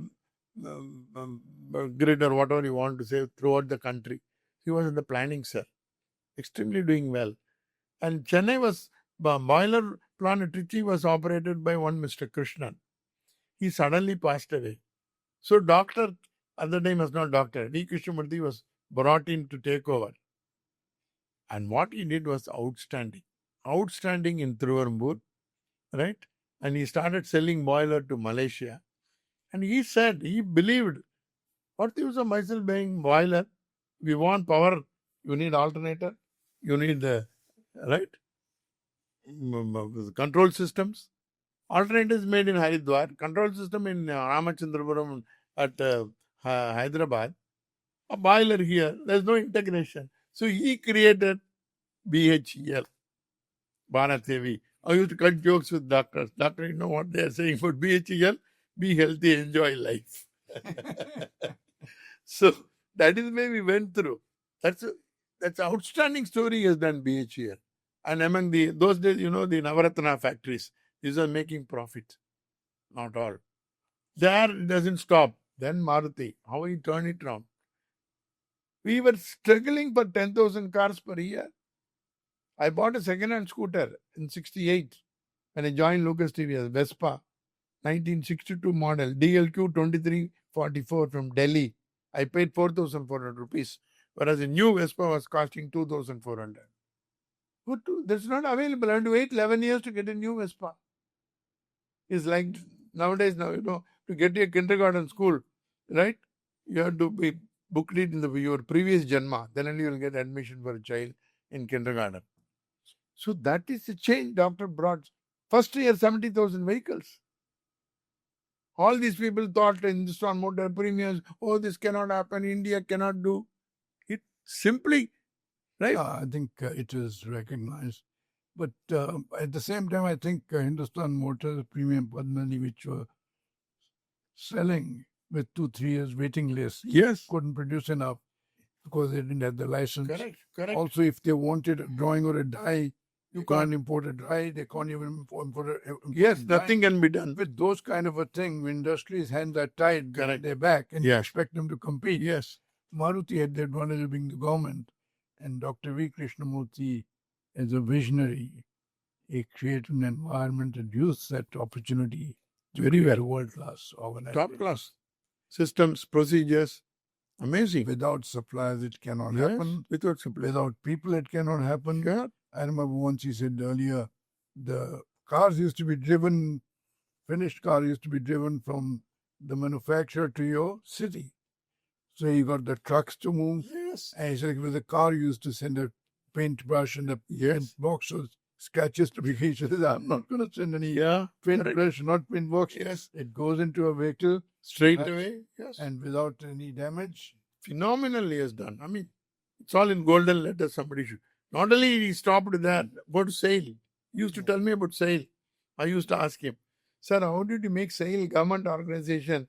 Speaker 1: grid or whatever you want to say throughout the country. He was in the planning cell, extremely doing well. And Chennai was, boiler plant at Trichy was operated by one Mr. Krishnan. He suddenly passed away. So doctor, at the time was not doctor, D. Krishnamurthy was brought in to take over. And what he did was outstanding. Outstanding in Trivandrum, right? And he started selling boiler to Malaysia. And he said, he believed, what use of myself buying boiler? We want power. You need alternator. You need the, right? Control systems. Alternators made in Haridwar. Control system in Ramachandrapuram at Hyderabad. A boiler here. There's no integration. So he created BHEL. Bharat Heavy. I used to cut jokes with doctors. Doctor, you know what they are saying about BHEL? Be healthy, enjoy life. So that is where we went through. That's outstanding story has done BHEL. And among those days, the Navaratna factories, these are making profit. Not all. There it doesn't stop. Then Maruti, how he turned it around. We were struggling for 10,000 cars per year. I bought a second-hand scooter in 68 when I joined Lucas TVS, Vespa, 1962 model, DLQ 2344 from Delhi. I paid 4,400 rupees, whereas a new Vespa was costing 2,400. That's not available. I have to wait 11 years to get a new Vespa. It's like nowadays, to get a kindergarten school, right? You have to be booked in your previous Janma. Then only you will get admission for a child in kindergarten. So that is the change doctor brought. First year, 70,000 vehicles. All these people thought Hindustan Motor Premiums, this cannot happen, India cannot do it. Simply, right?
Speaker 2: I think it is recognized. But at the same time, I think Hindustan Motors Premium Padmani, which were selling with 2-3 years waiting list,
Speaker 1: Yes.
Speaker 2: couldn't produce enough because they didn't have the license.
Speaker 1: Correct.
Speaker 2: Also, if they wanted a drawing or a die, you can't import a die. They can't even import a
Speaker 1: Yes, nothing
Speaker 2: die.
Speaker 1: can be done.
Speaker 2: With those kind of a thing, when industries' hands are tied behind their back and you expect them to compete.
Speaker 1: Yes.
Speaker 2: Maruti had the advantage of being the government, and Dr. V. Krishnamurthy, as a visionary, he created an environment and used that opportunity to create a world-class organization.
Speaker 1: Top class. Systems, procedures, amazing.
Speaker 2: Without suppliers, it cannot happen.
Speaker 1: Without suppliers.
Speaker 2: Without people, it cannot happen.
Speaker 1: Yeah.
Speaker 2: I remember once he said earlier, the cars used to be driven, finished car used to be driven from the manufacturer to your city. So you got the trucks to move.
Speaker 1: Yes.
Speaker 2: And he said, with the car, you used to send a paintbrush and a paint box of scratches to be. He said, I'm not going to send any paintbrush, not paint box.
Speaker 1: Yes.
Speaker 2: It goes into a vehicle.
Speaker 1: Straight away. Yes.
Speaker 2: And without any damage.
Speaker 1: Phenomenally has done. It's all in golden letters. Somebody should. Not only he stopped that, about SAIL. He used to tell me about SAIL. I used to ask him, sir, how did you make SAIL government organization?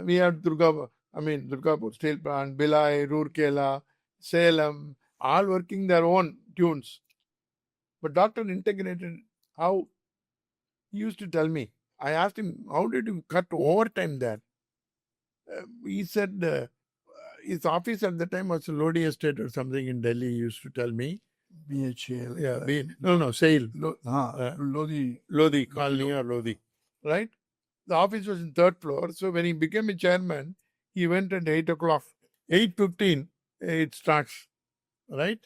Speaker 1: We had Durgapur Steel Plant, Bhilai, Rourkela, Salem, all working their own tunes. But doctor integrated how he used to tell me. I asked him, how did you cut overtime there? He said, his office at the time was Lodi Estate or something in Delhi, he used to tell me.
Speaker 2: BHEL.
Speaker 1: SAIL.
Speaker 2: Lodi
Speaker 1: Colony or Lodi. Right? The office was in 3rd floor. So when he became a chairman, he went at 8 o'clock. 8:15, it starts. Right?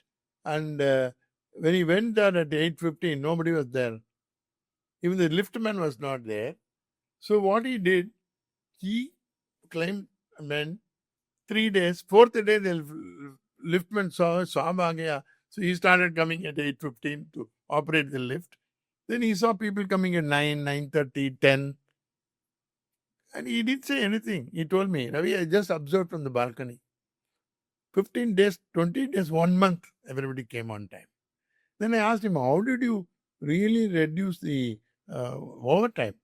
Speaker 1: And when he went there at 8:15, nobody was there. Even the liftman was not there. So what he did, he claimed, 3 days, 4th day, the liftman saw aa gaya. So he started coming at 8:15 to operate the lift. Then he saw people coming at 9, 9:30, 10. And he didn't say anything. He told me, Ravi, I just observed from the balcony. 15 days, 20 days, 1 month, everybody came on time. Then I asked him, how did you really reduce the overtime?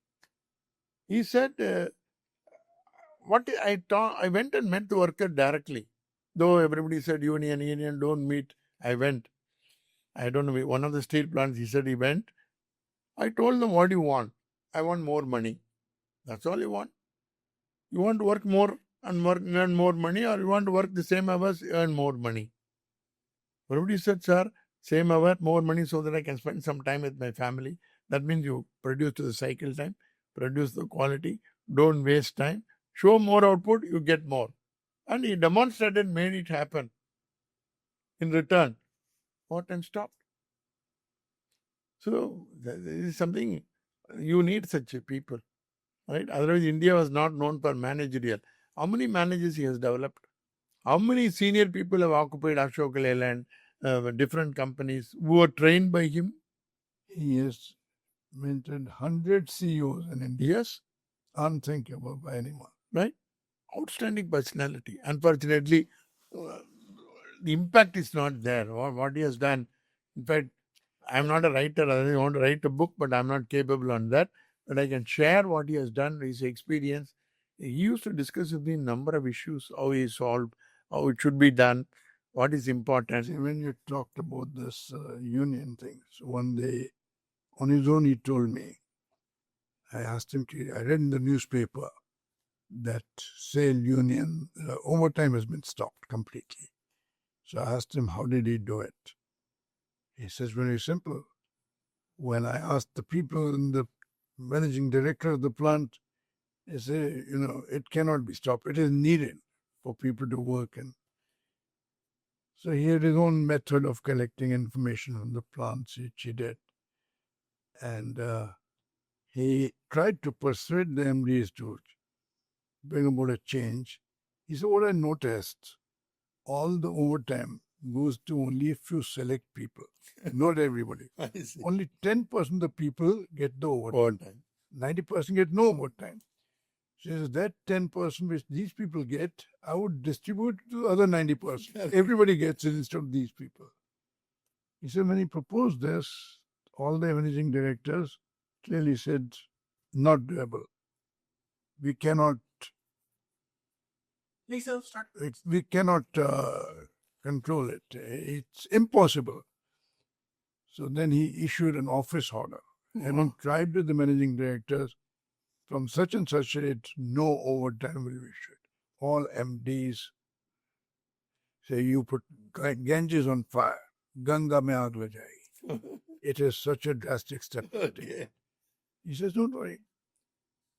Speaker 1: He said, I went and met the worker directly. Though everybody said union, don't meet, I went. I don't know, one of the steel plants, he said he went. I told them, what do you want? I want more money. That's all you want. You want to work more and earn more money, or you want to work the same hours, earn more money? Everybody said, sir, same hour, more money so that I can spend some time with my family. That means you produce to the cycle time, produce the quality, don't waste time, show more output, you get more. And he demonstrated, made it happen. In return, what and stopped. So this is something you need such people, right? Otherwise, India was not known for managerial. How many managers he has developed? How many senior people have occupied Ashok Leyland, different companies who were trained by him?
Speaker 2: He has mentored 100 CEOs in India.
Speaker 1: Yes,
Speaker 2: Unthinkable by anyone.
Speaker 1: right? Outstanding personality. Unfortunately, the impact is not there. What he has done, in fact, I'm not a writer. I want to write a book, but I'm not capable on that. But I can share what he has done, his experience. He used to discuss with me a number of issues, how he solved, how it should be done, what is important.
Speaker 2: See, when you talked about this union thing, so one day on his own he told me, I asked him, I read in the newspaper that SAIL union overtime has been stopped completely. So I asked him, how did he do it? He says, very simple. When I asked the people in the managing director of the plant, they say, it cannot be stopped. It is needed for people to work. And so he had his own method of collecting information from the plants, which he did. And he tried to persuade the MDs to bring about a change. He said, what I noticed, all the overtime goes to only a few select people, not everybody. Only 10% of the people get the overtime. 90% get no overtime. She says that 10% which these people get, I would distribute to the other 90%. Everybody gets it instead of these people. He said when he proposed this, all the managing directors clearly said, not doable. We cannot control it. It's impossible. So then he issued an office order and tried with the managing directors, from such and such date, no overtime will be issued. All MDs say, you put Ganges on fire, Ganga mein aag lag jayegi. It is such a drastic step. Okay. He says, don't worry.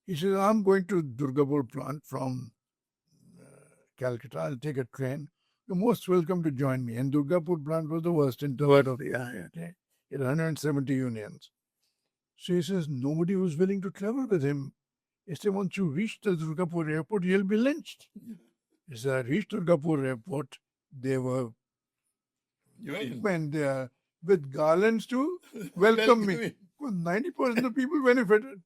Speaker 2: He says, I'm going to Durgapur plant from Calcutta. I'll take a train. You're most welcome to join me. And Durgapur plant was the worst in the world of the area. Okay? It had 170 unions. So he says, nobody was willing to travel with him. He said, once you reach the Durgapur airport, you'll be lynched. He said, I reached Durgapur airport. They were there with garlands to welcome me. 90% of people benefited.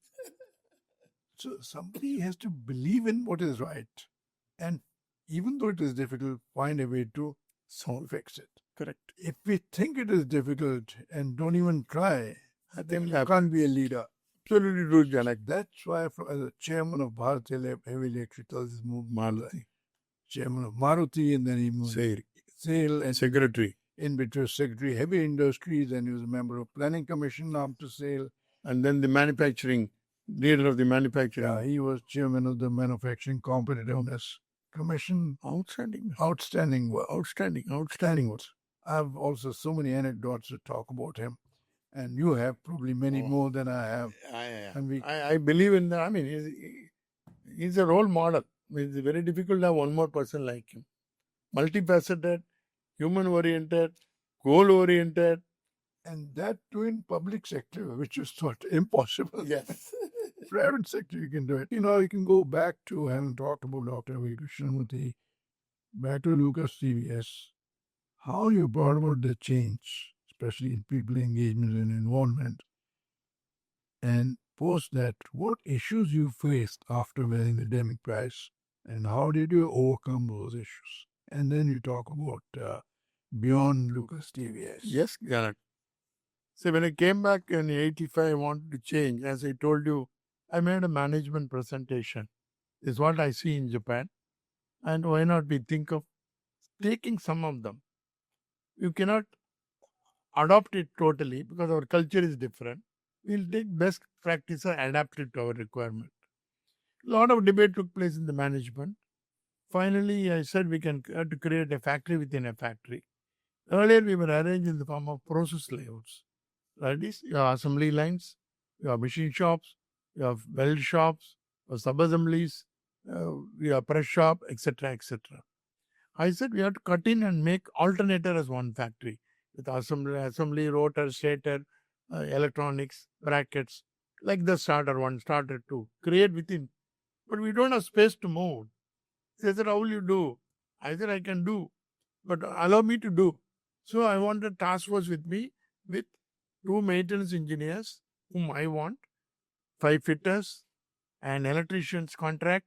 Speaker 2: So somebody has to believe in what is right. And even though it is difficult, find a way to fix it.
Speaker 1: Correct.
Speaker 2: If we think it is difficult and don't even try, then you can't be a leader.
Speaker 1: Absolutely true, Janak.
Speaker 2: That's why, as a chairman of Bharatiya Heavy Electricals, he moved Maruti. Chairman of Maruti, and then he moved SAIL and
Speaker 1: secretary.
Speaker 2: In between secretary, heavy industries, and he was a member of planning commission after SAIL.
Speaker 1: And then the manufacturing, leader of the manufacturing.
Speaker 2: Yeah, he was chairman of the manufacturing competitiveness commission. Outstanding work. Outstanding work. I have also so many anecdotes to talk about him. And you have probably many more than I have.
Speaker 1: I believe in that. I mean, he's a role model. It's very difficult to have one more person like him. Multifaceted, human-oriented, goal-oriented.
Speaker 2: And that too in public sector, which is thought impossible.
Speaker 1: Yes.
Speaker 2: Private sector, you can do it. You can go back to, having talked about Dr. Ravi Krishnamurthy, back to Lucas TVS, how you brought about the change, especially in people engagement and involvement. And post that, what issues you faced after winning the Deming Prize, and how did you overcome those issues? And then you talk about beyond Lucas TVS.
Speaker 1: Yes, Janak. So when I came back in 85, I wanted to change. As I told you, I made a management presentation. This is what I see in Japan. And why not we think of taking some of them? You cannot adopt it totally because our culture is different. We'll take best practice and adapt it to our requirement. A lot of debate took place in the management. Finally, I said we can have to create a factory within a factory. Earlier, we were arranged in the form of process layouts. That is, you have assembly lines, you have machine shops, you have weld shops, you have sub-assemblies, you have press shop, etc., etc. I said we have to cut in and make alternator as one factory with assembly, rotor, stator, electronics, brackets, like the starter 1, starter 2, create within. But we don't have space to move. They said, how will you do? I said, I can do, but allow me to do. So I want a task force with me with 2 maintenance engineers whom I want, 5 fitters, and electrician's contract.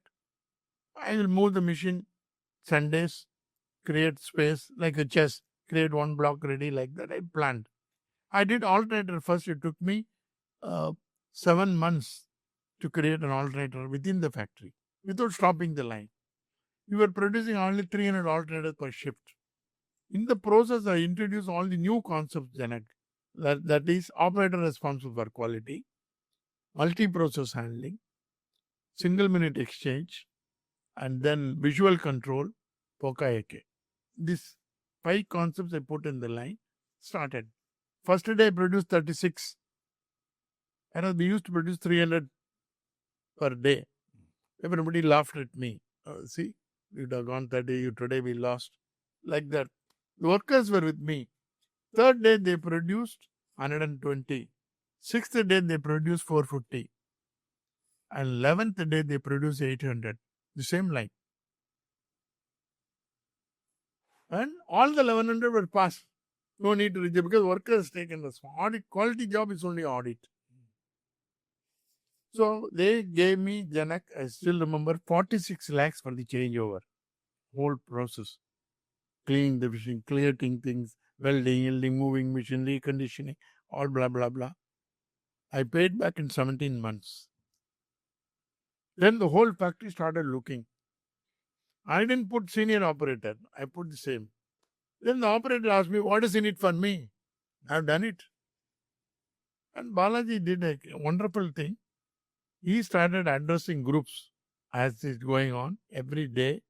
Speaker 1: I will move the machine Sundays, create space like a chess, create one block ready like that. I planned. I did alternator first. It took me 7 months to create an alternator within the factory without stopping the line. We were producing only 300 alternators per shift. In the process, I introduced all the new concepts, Janak. That is operator responsible for quality, multi-process handling, single minute exchange, and then visual control, Pokaeke. These 5 concepts I put in the line, started. First day I produced 36. And we used to produce 300 per day. Everybody laughed at me. See, you'd have gone 30, today we lost. Like that. The workers were with me. Third day they produced 120. Sixth day they produced 450. And 11th day they produced 800. The same line. And all the 1100 were passed. No need to reject because workers taken the audit. Quality job is only audit. So they gave me, Janak, I still remember, 46 lakhs for the changeover. Whole process. Cleaning the machine, clearing things, welding, yielding, moving machine, reconditioning, all blah, blah, blah. I paid back in 17 months. Then the whole factory started looking. I didn't put senior operator. I put the same. Then the operator asked me, what is in it for me? I've done it. And Balaji did a wonderful thing. He started addressing groups as it's going on every day.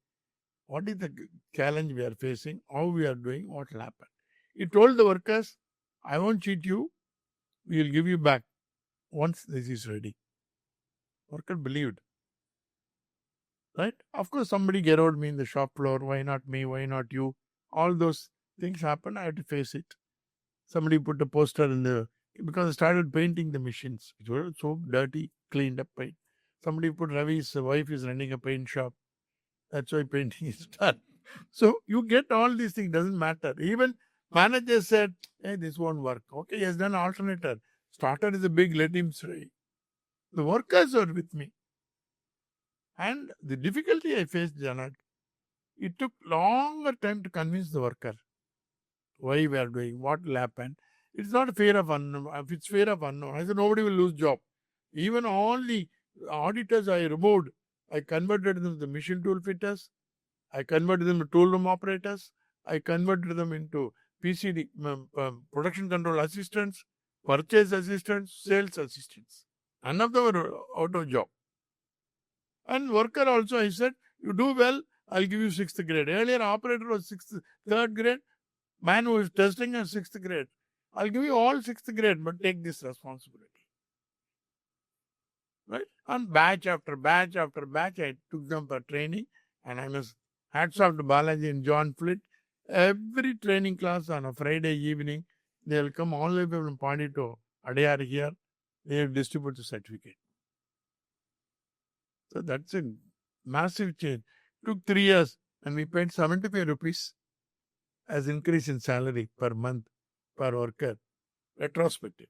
Speaker 1: What is the challenge we are facing? How we are doing? What will happen? He told the workers, I won't cheat you. We will give you back once this is ready. Worker believed. Right? Of course, somebody garrowed me in the shop floor. Why not me? Why not you? All those things happen. I had to face it. Somebody put a poster in the... Because I started painting the machines. It was so dirty, cleaned up paint. Somebody put Ravi's wife is running a paint shop. That's why painting is done. So you get all these things, doesn't matter. Even manager said, hey, this won't work. Okay, he has done alternator. Starter is a big, let him say. The workers are with me. And the difficulty I faced, Janak, it took longer time to convince the worker why we are doing, what will happen. It's not a fear of unknown. If it's fear of unknown, I said nobody will lose job. Even all the auditors I removed, I converted them to machine tool fitters. I converted them to tool room operators. I converted them into PCD, production control assistants, purchase assistants, sales assistants. None of them were out of job. And worker also, I said, you do well, I'll give you 6th grade. Earlier, operator was 3rd grade. Man who is testing is 6th grade. I'll give you all 6th grade, but take this responsibility. Right? And batch after batch after batch, I took them for training. And I must hats off to Balaji and John Flitt. Every training class on a Friday evening, they'll come all the way from Pandi to Adayar here. They'll distribute the certificate. So that's a massive change. Took 3 years and we paid 75 rupees as increase in salary per month per worker. Retrospective.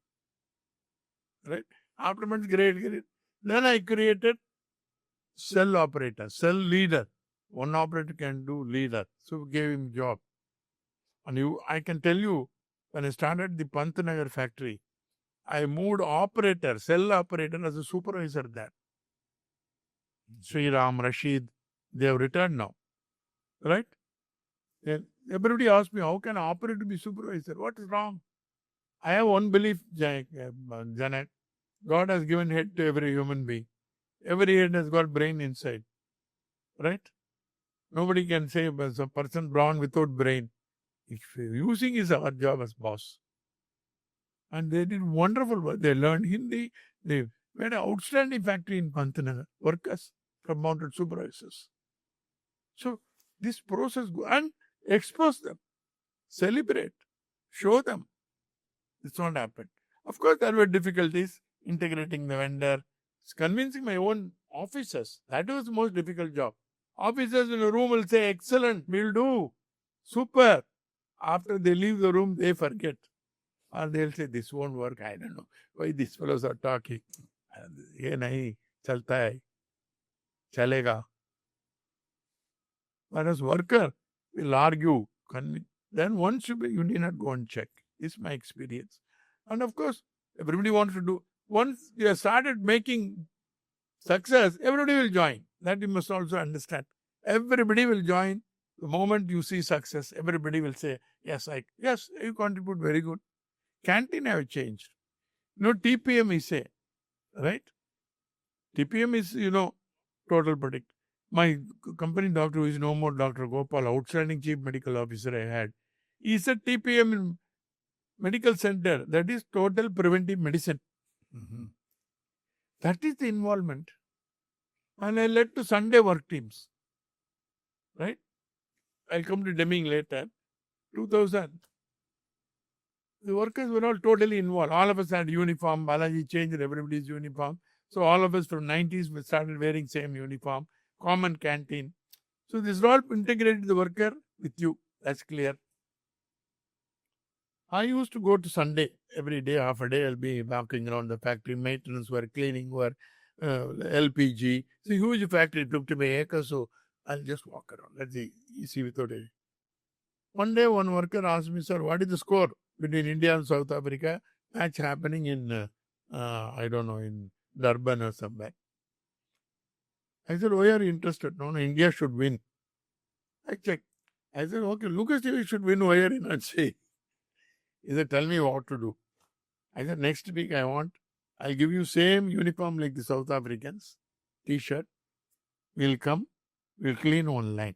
Speaker 1: Right? After months, great. Then I created cell operator, cell leader. One operator can do leader. So we gave him job. And I can tell you, when I started the Pantnagar factory, I moved operator, cell operator as a supervisor there. Srirangam, Rashid, they have returned now. Right? Then everybody asked me, how can an operator be supervisor? What is wrong? I have one belief, Janak. God has given head to every human being. Every head has got brain inside. Right? Nobody can say as a person born without brain. If using is our job as boss. And they did wonderful work. They learned Hindi. They made an outstanding factory in Pantanagar. Workers promoted supervisors. So this process and expose them, celebrate, show them. This won't happen. Of course, there were difficulties integrating the vendor, convincing my own officers. That was the most difficult job. Officers in a room will say, excellent, we'll do, super. After they leave the room, they forget. Or they'll say, this won't work. I don't know why these fellows are talking. Ye nahi, chalta hai, chalega. Whereas worker will argue. Then once you need not go and check. This is my experience. And of course, everybody wants to do. Once you have started making success, everybody will join. That you must also understand. Everybody will join. The moment you see success, everybody will say, yes, you contribute very good. Canteen have changed. TPM is say, right? TPM is, total predict. My company doctor, who is no more Dr. Gopal, outstanding chief medical officer I had, he said TPM in medical center, that is total preventive medicine.
Speaker 2: Mm-hmm.
Speaker 1: That is the involvement. And I led to Sunday work teams. Right? I'll come to Deming later. 2000. The workers were all totally involved. All of us had uniform. Balaji changed everybody's uniform. So all of us from 90s we started wearing same uniform. Common canteen. So this is all integrated the worker with you. That's clear. I used to go to Sunday. Every day, half a day, I'll be walking around the factory. Maintenance work, cleaning work, LPG. It's a huge factory. It took to me acres. So I'll just walk around. That's easy without it. One day, one worker asked me, sir, what is the score between India and South Africa? Match happening in, I don't know, in Durban or somewhere. I said, why are you interested? No, India should win. I checked. I said, okay, Lucas TVS should win. Why are you not saying? He said, tell me what to do. I said, next week I'll give you same uniform like the South Africans, T-shirt. We'll come, we'll clean one line,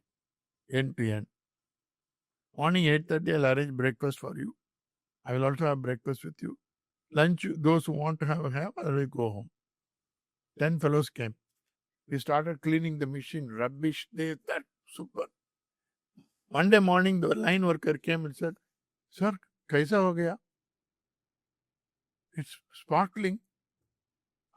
Speaker 1: end to end. Morning 8:30, I'll arrange breakfast for you. I will also have breakfast with you. Lunch, those who want to have, I will go home. 10 fellows came. We started cleaning the machine, rubbish, that super. Monday morning, the line worker came and said, sir, kaisa ho gaya? It's sparkling.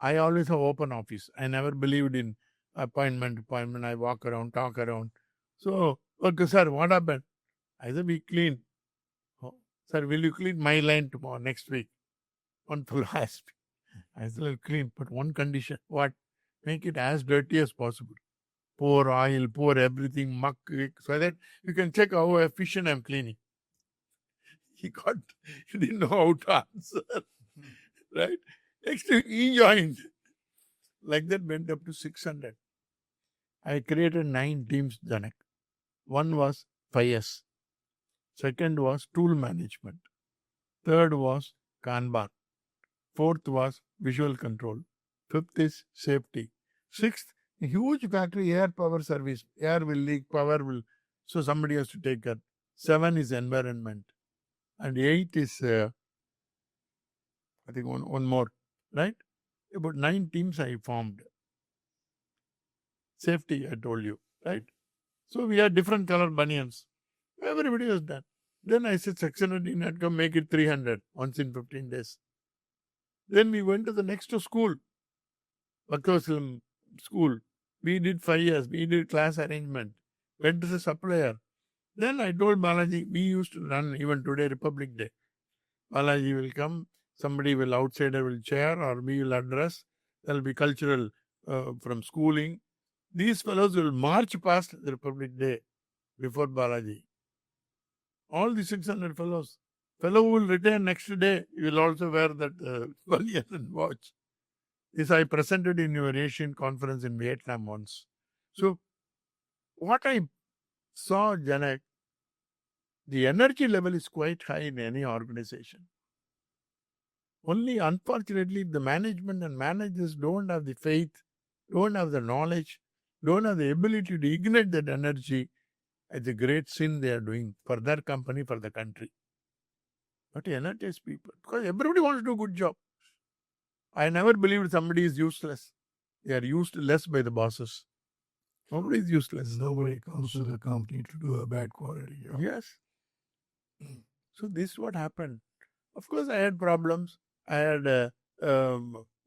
Speaker 1: I always have open office. I never believed in appointment. I walk around, talk around. So, okay, sir, what happened? I said, we clean. Oh, sir, will you clean my line tomorrow, next week? One fellow asked me. I said, I'll clean, but one condition. What? Make it as dirty as possible. Pour oil, pour everything, muck, so that you can check how efficient I'm cleaning. He didn't know how to answer. Right? Next week, he joined. Like that went up to 600. I created 9 teams, Janak. One was 5S. Second was tool management. Third was Kanban. Fourth was visual control. Fifth is safety. Sixth, a huge factory, air power service. Air will leak, power will. So somebody has to take care. 7 is environment. And 8 is, I think one more. Right? About 9 teams I formed. Safety, I told you. Right? So we had different color bunions. Everybody was done. Then I said, 600 did not come, make it 300 once in 15 days. Then we went to the next school, Bakoslam school. We did 5 years. We did class arrangement. Went to the supplier. Then I told Balaji, we used to run even today, Republic Day. Balaji will come, somebody will outsider will chair or we will address. There will be cultural from schooling. These fellows will march past the Republic Day before Balaji. All the 600 fellows. Fellow who will return next day, you will also wear that banian and watch. This I presented in your Asian conference in Vietnam once. So, what I saw, Janak, the energy level is quite high in any organization. Only unfortunately, the management and managers don't have the faith, don't have the knowledge, don't have the ability to ignite that energy. It's a great sin they are doing for their company, for the country. But energize people because everybody wants to do a good job. I never believed somebody is useless. They are used less by the bosses. Nobody is useless.
Speaker 2: Nobody comes to the company to do a bad quality job.
Speaker 1: Yes. So this is what happened. Of course, I had problems. I had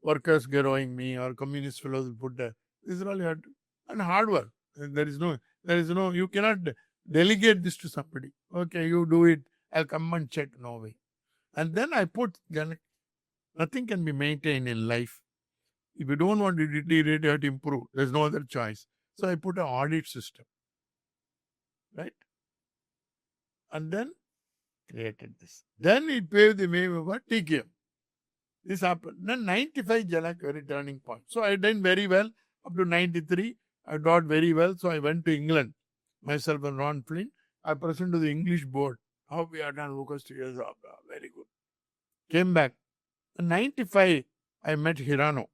Speaker 1: workers growing me or communist fellows put this is all you had and hard work. There is no, you cannot delegate this to somebody. Okay, you do it. I'll come and check. No way. And then I put, Janak, nothing can be maintained in life. If you don't want to deteriorate, you have to improve. There's no other choice. So I put an audit system. Right? And then created this. Then it paved the way for TKM. This happened. Then 95 Janak, very turning point. So I done very well up to 93. I got very well. So I went to England. Myself and Ron Flynn. I presented to the English board. How we have done Lucas TVS. Very good. Came back. In 95, I met Hirano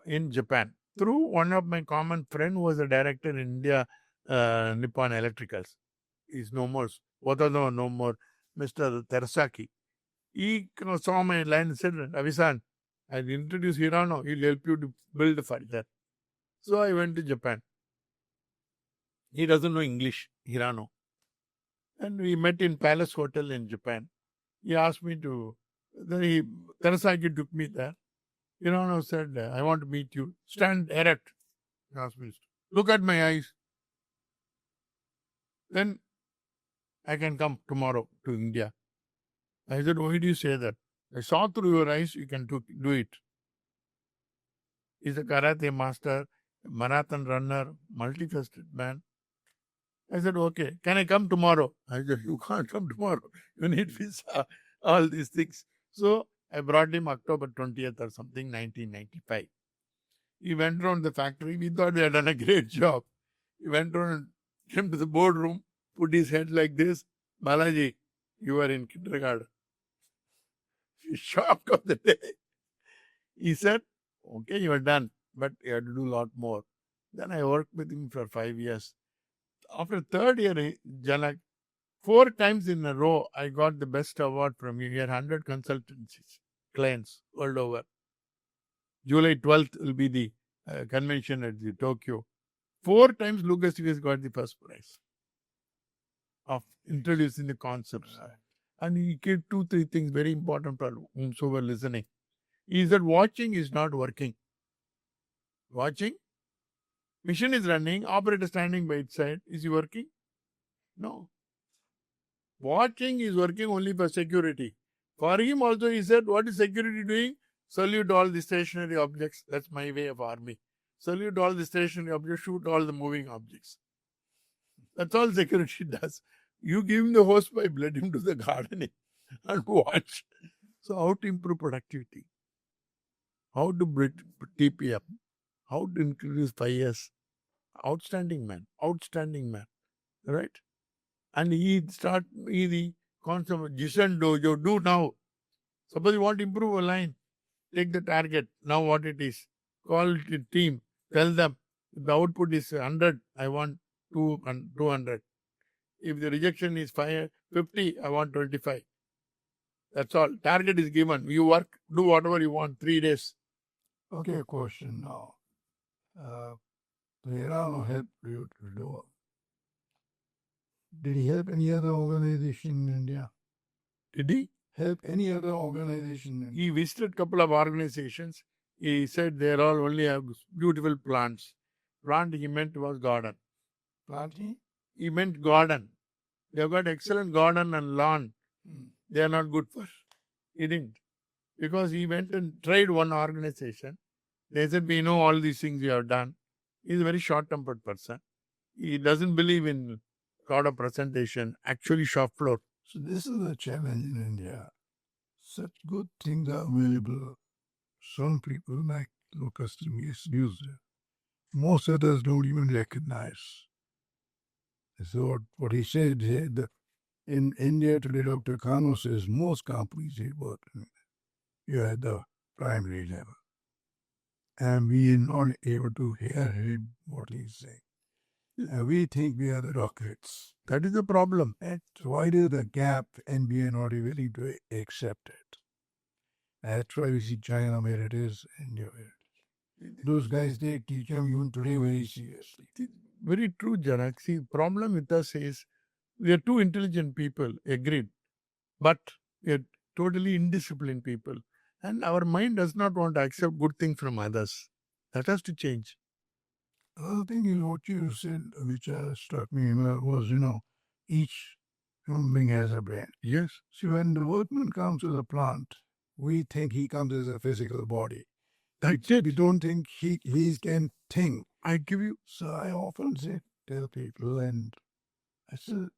Speaker 1: in Japan. Through one of my common friend who was a director in India, Nippon Electricals. He's no more. Watato no more. Mr. Terasaki. He saw my line and said, Ravi-san, I'll introduce Hirano. He'll help you to build further. So I went to Japan. He doesn't know English, Hirano. And we met in Palace Hotel in Japan. He asked me to, then Terasaki took me there. Hirano said, I want to meet you. Stand erect. He asked me, look at my eyes. Then I can come tomorrow to India. I said, why do you say that? I saw through your eyes, you can do it. He's a karate master, marathon runner, multifaceted man. I said, okay, can I come tomorrow? I said, you can't come tomorrow. You need visa, all these things. So I brought him October 20th or something, 1995. He went around the factory. We thought they had done a great job. He went around and came to the boardroom, put his head like this. Balaji, you are in kindergarten. Shock of the day. He said, okay, you are done, but you have to do a lot more. Then I worked with him for 5 years. After third year, Janak, 4 times in a row, I got the best award from you. He had 100 consultancies, clients world over. July 12th will be the convention at the Tokyo. 4 times Lucas TVS got the first prize of introducing the concepts. And he gave 2-3 things very important for whomsoever listening. He said, watching is not working. Watching? Machine is running, operator standing by its side. Is he working? No. Watching is working only for security. For him also, he said, what is security doing? Salute all the stationary objects. That's my way of army. Salute all the stationary objects, shoot all the moving objects. That's all security does. You give him the hose pipe, let him do the gardening and watch. So how to improve productivity? How to bring TPM? How to introduce 5 years? Outstanding man. Right? And he the concept of Jisen Dojo, do now. Suppose you want to improve a line, take the target, now what it is. Call it a team, tell them, if the output is 100, I want 200. If the rejection is 50, I want 25. That's all. Target is given. You work, do whatever you want, 3 days.
Speaker 2: Okay, question now. Hirano helped you to do it. Did he help any other organization in India?
Speaker 1: Did he?
Speaker 2: Help any other organization?
Speaker 1: He visited a couple of organizations. He said they all only have beautiful plants. Plant he meant was garden.
Speaker 2: Planting?
Speaker 1: He meant garden. They have got excellent garden and lawn. They are not good for. He didn't. Because he went and tried one organization. They said, we know all these things you have done. He's a very short-tempered person. He doesn't believe in lot of presentation, actually shop floor.
Speaker 2: So this is a challenge in India. Such good things are available. Some people like Lucas TVS use it. Most others don't even recognize. So what he said, in India today, Dr. Kano says most companies he worked in, you're at the primary level. And we are not able to hear him, what he's saying. And we think we are the doctorates.
Speaker 1: That is the problem.
Speaker 2: That's why there's a gap, and we are not willing to accept it. That's why we see China where it is, and where it is. Those guys, they teach them even today very seriously.
Speaker 1: Very true, Janak. See, problem with us is we are two intelligent people, agreed, but we are totally indisciplined people. And our mind does not want to accept good things from others. That has to change.
Speaker 2: Another thing is what you said, which struck me was, each human being has a brain.
Speaker 1: Yes.
Speaker 2: See, when the workman comes to the plant, we think he comes as a physical body.
Speaker 1: That's it.
Speaker 2: We don't think he can think.
Speaker 1: I give you.
Speaker 2: So I often tell people, and I said,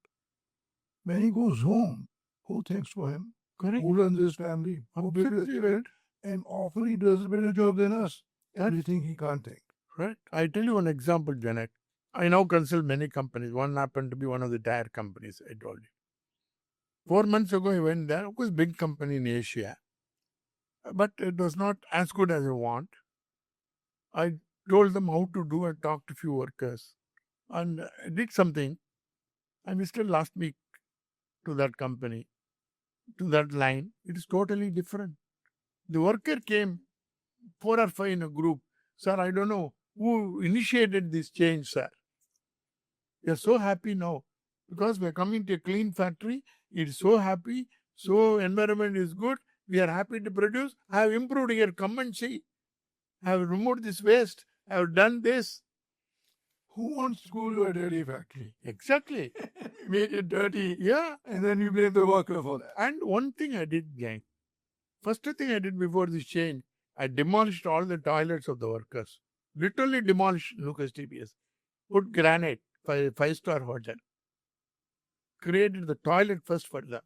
Speaker 2: when he goes home, who thinks for him?
Speaker 1: Correct.
Speaker 2: Who runs his family? Who builds it? And often he does a better job than us. And we think he can't think.
Speaker 1: Right. I tell you one example, Janak. I now consult many companies. One happened to be one of the tire companies, I told you. 4 months ago, I went there. Of course, big company in Asia. But it was not as good as I want. I told them how to do and talked to few workers. And I did something. And we still last week to that company, to that line. It is totally different. The worker came 4 or 5 in a group. Sir, I don't know who initiated this change, sir. We are so happy now because we are coming to a clean factory. It is so happy. So environment is good. We are happy to produce. I have improved here. Come and see. I have removed this waste. I have done this.
Speaker 2: Who wants to go to a dirty factory?
Speaker 1: Exactly.
Speaker 2: Made it dirty.
Speaker 1: Yeah.
Speaker 2: And then you blame the worker for that.
Speaker 1: And one thing I did, gang. First thing I did before this change, I demolished all the toilets of the workers. Literally demolished Lucas TVS. Put granite, 5-star hotel. Created the toilet first for them.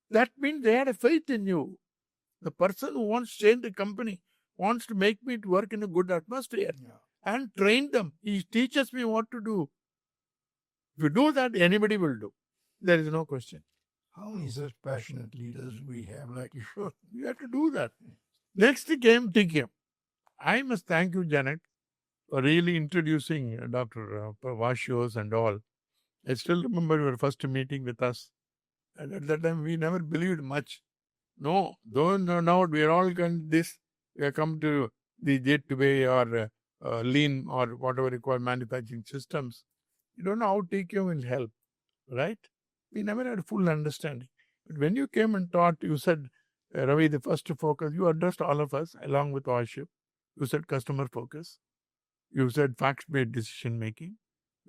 Speaker 1: That means they had a faith in you. The person who wants to change the company wants to make me to work in a good atmosphere.
Speaker 2: Yeah.
Speaker 1: And train them. He teaches me what to do. If you do that, anybody will do. There is no question.
Speaker 2: How many such passionate leaders we have like you should?
Speaker 1: You have to do that. Next came TKM. I must thank you, Janak, for really introducing Dr. Vashios and all. I still remember your first meeting with us. And at that time, we never believed much. No, though now we are all this. We have come to the gateway or lean or whatever you call manufacturing systems. You don't know how TKM will help, right? We never had a full understanding. But when you came and taught, you said, Ravi, the first focus, you addressed all of us along with ownership. You said customer focus. You said fact-based decision making.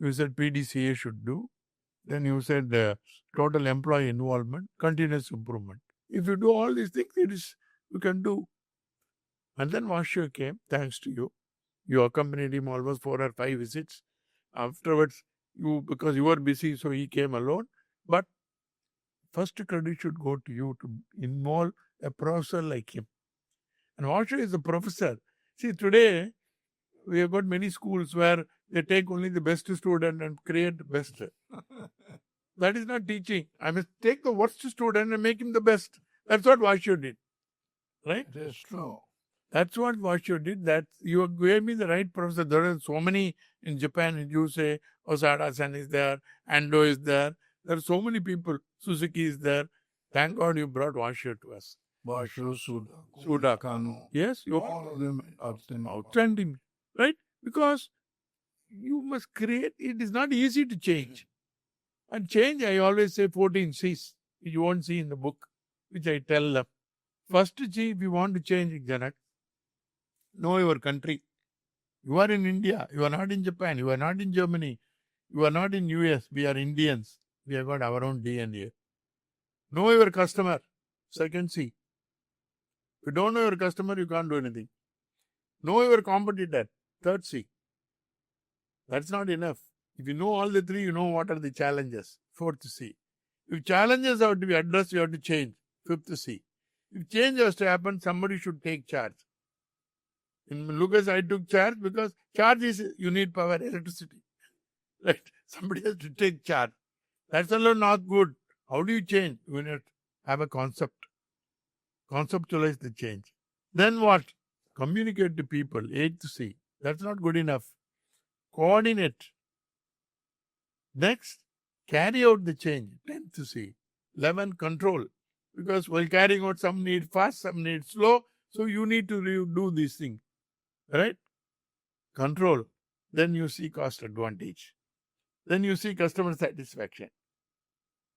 Speaker 1: You said PDCA should do. Then you said total employee involvement, continuous improvement. If you do all these things, you can do. And then Vashio came, thanks to you. You accompanied him almost 4 or 5 visits. Afterwards, because you were busy, so he came alone. But first credit should go to you to involve a professor like him. And Vashio is a professor. See, today, we have got many schools where they take only the best student and create the best. That is not teaching. I must take the worst student and make him the best. That's what Vashio did. Right?
Speaker 2: It is true.
Speaker 1: That's what Vashio did. That you gave me the right professor. There are so many in Japan, and you say Osada-san is there, Ando is there. There are so many people. Suzuki is there. Thank God you brought Vashio to us.
Speaker 2: Vashio,
Speaker 1: Suda.
Speaker 2: Kano.
Speaker 1: Yes, you
Speaker 2: All of them
Speaker 1: outstanding. Right? Because you must create, it is not easy to change. And change, I always say 14 C's. You won't see in the book, which I tell them. First C, if you want to change, Janak, know your country. You are in India. You are not in Japan. You are not in Germany. You are not in US. We are Indians. We have got our own DNA. Know your customer. Second C. If you don't know your customer, you can't do anything. Know your competitor. Third C. That's not enough. If you know all the 3, you know what are the challenges. Fourth C. If challenges have to be addressed, you have to change. Fifth C. If change has to happen, somebody should take charge. In Lucas, I took charge because charge is, you need power, electricity. Right? Somebody has to take charge. That's alone not good. How do you change? You need to have a concept. Conceptualize the change. Then what? Communicate to people. 8th C. That's not good enough. Coordinate. Next, carry out the change. 10th C. 11, control. Because while carrying out, some need fast, some need slow. So you need to do these things. Right? Control. Then you see cost advantage. Then you see customer satisfaction.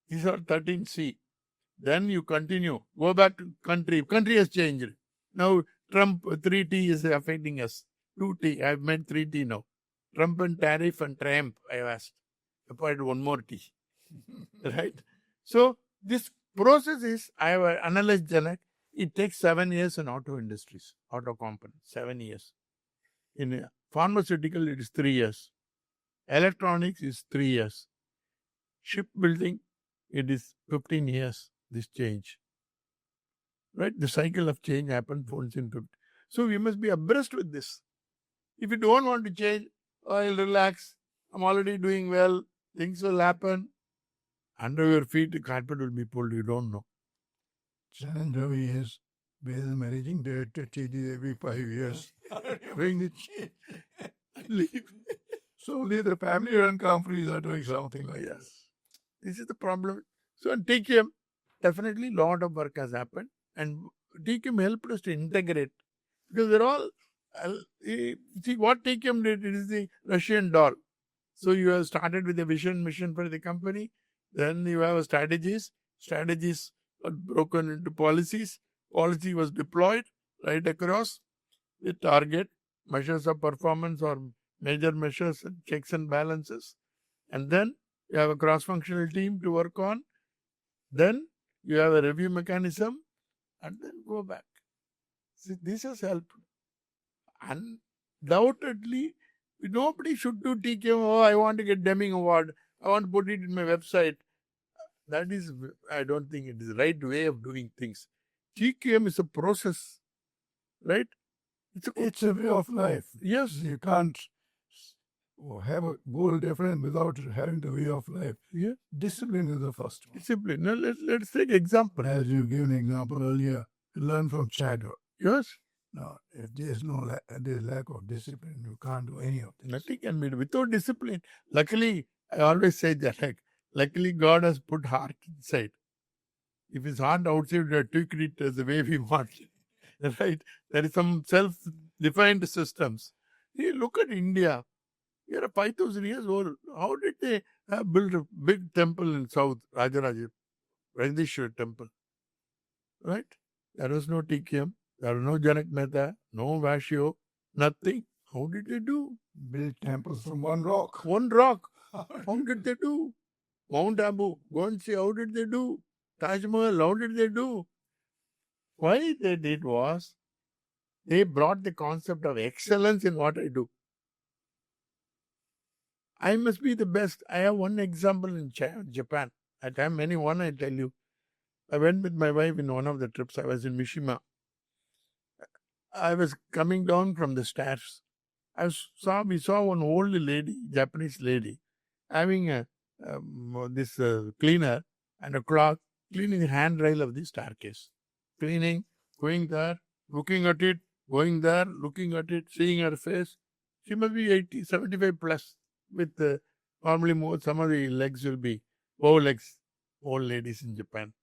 Speaker 1: These are 13C. Then you continue. Go back to country. Country has changed. Now Trump 3T is affecting us. 2T. I've meant 3T now. Trump and tariff and triumph, I have asked. Apart one more T. Right? So this process is, I have analyzed, Janak, it takes 7 years in auto industries, auto components, 7 years. In pharmaceutical, it is 3 years. Electronics is 3 years. Shipbuilding, it is 15 years, this change. Right? The cycle of change happens once in 50. So we must be abreast with this. If you don't want to change, I'll relax. I'm already doing well. Things will happen. Under your feet, the carpet will be pulled. You don't know.
Speaker 2: Janak Ravi is with the managing director changes every 5 years. Bring the change and leave. So only the family-run companies are doing something like that.
Speaker 1: This is the problem. So in TKM, definitely a lot of work has happened. And TKM helped us to integrate. Because they're all, see what TKM did, it is the Russian doll. So you have started with a vision, mission for the company. Then you have strategies. Strategies are broken into policies. Policy was deployed right across the target, measures of performance or major measures and checks and balances. And then you have a cross-functional team to work on. Then you have a review mechanism and then go back. See, this has helped. Undoubtedly, nobody should do TKM. Oh, I want to get Deming Award. I want to put it in my website. That is, I don't think it is the right way of doing things. TKM is a process, right?
Speaker 2: It's a way of life.
Speaker 1: Yes.
Speaker 2: You can't have a goal different without having the way of life.
Speaker 1: Yeah.
Speaker 2: Discipline is the first one.
Speaker 1: Discipline. Now let's take example.
Speaker 2: As you gave an example earlier, learn from childhood.
Speaker 1: Yes.
Speaker 2: Now, if there's there's lack of discipline, you can't do any of this.
Speaker 1: Nothing can be done without discipline. Luckily, I always say that, luckily God has put heart inside. If his heart outside, we have tweaked it as the way we want. Right? There is some self-defined systems. You look at India. You are 5,000 years old. How did they build a big temple in South, Rajaraja, Rajeshwar temple? Right? There was no TKM. There was no Janak Mehta, no Vashio, nothing. How did they do?
Speaker 2: Build temples from one rock.
Speaker 1: One rock. How did they do? Mount Abu, go and see how did they do? Taj Mahal, how did they do? Why they did was, they brought the concept of excellence in what I do. I must be the best. I have one example in Japan. I have many one, I tell you. I went with my wife in one of the trips. I was in Mishima. I was coming down from the stairs. We saw one old lady, Japanese lady, having this cleaner and a clock cleaning the handrail of the staircase. Cleaning, going there, looking at it, going there, looking at it, seeing her face. She must be 80, 75 plus. With normally some of the legs will be bow legs, old ladies in Japan.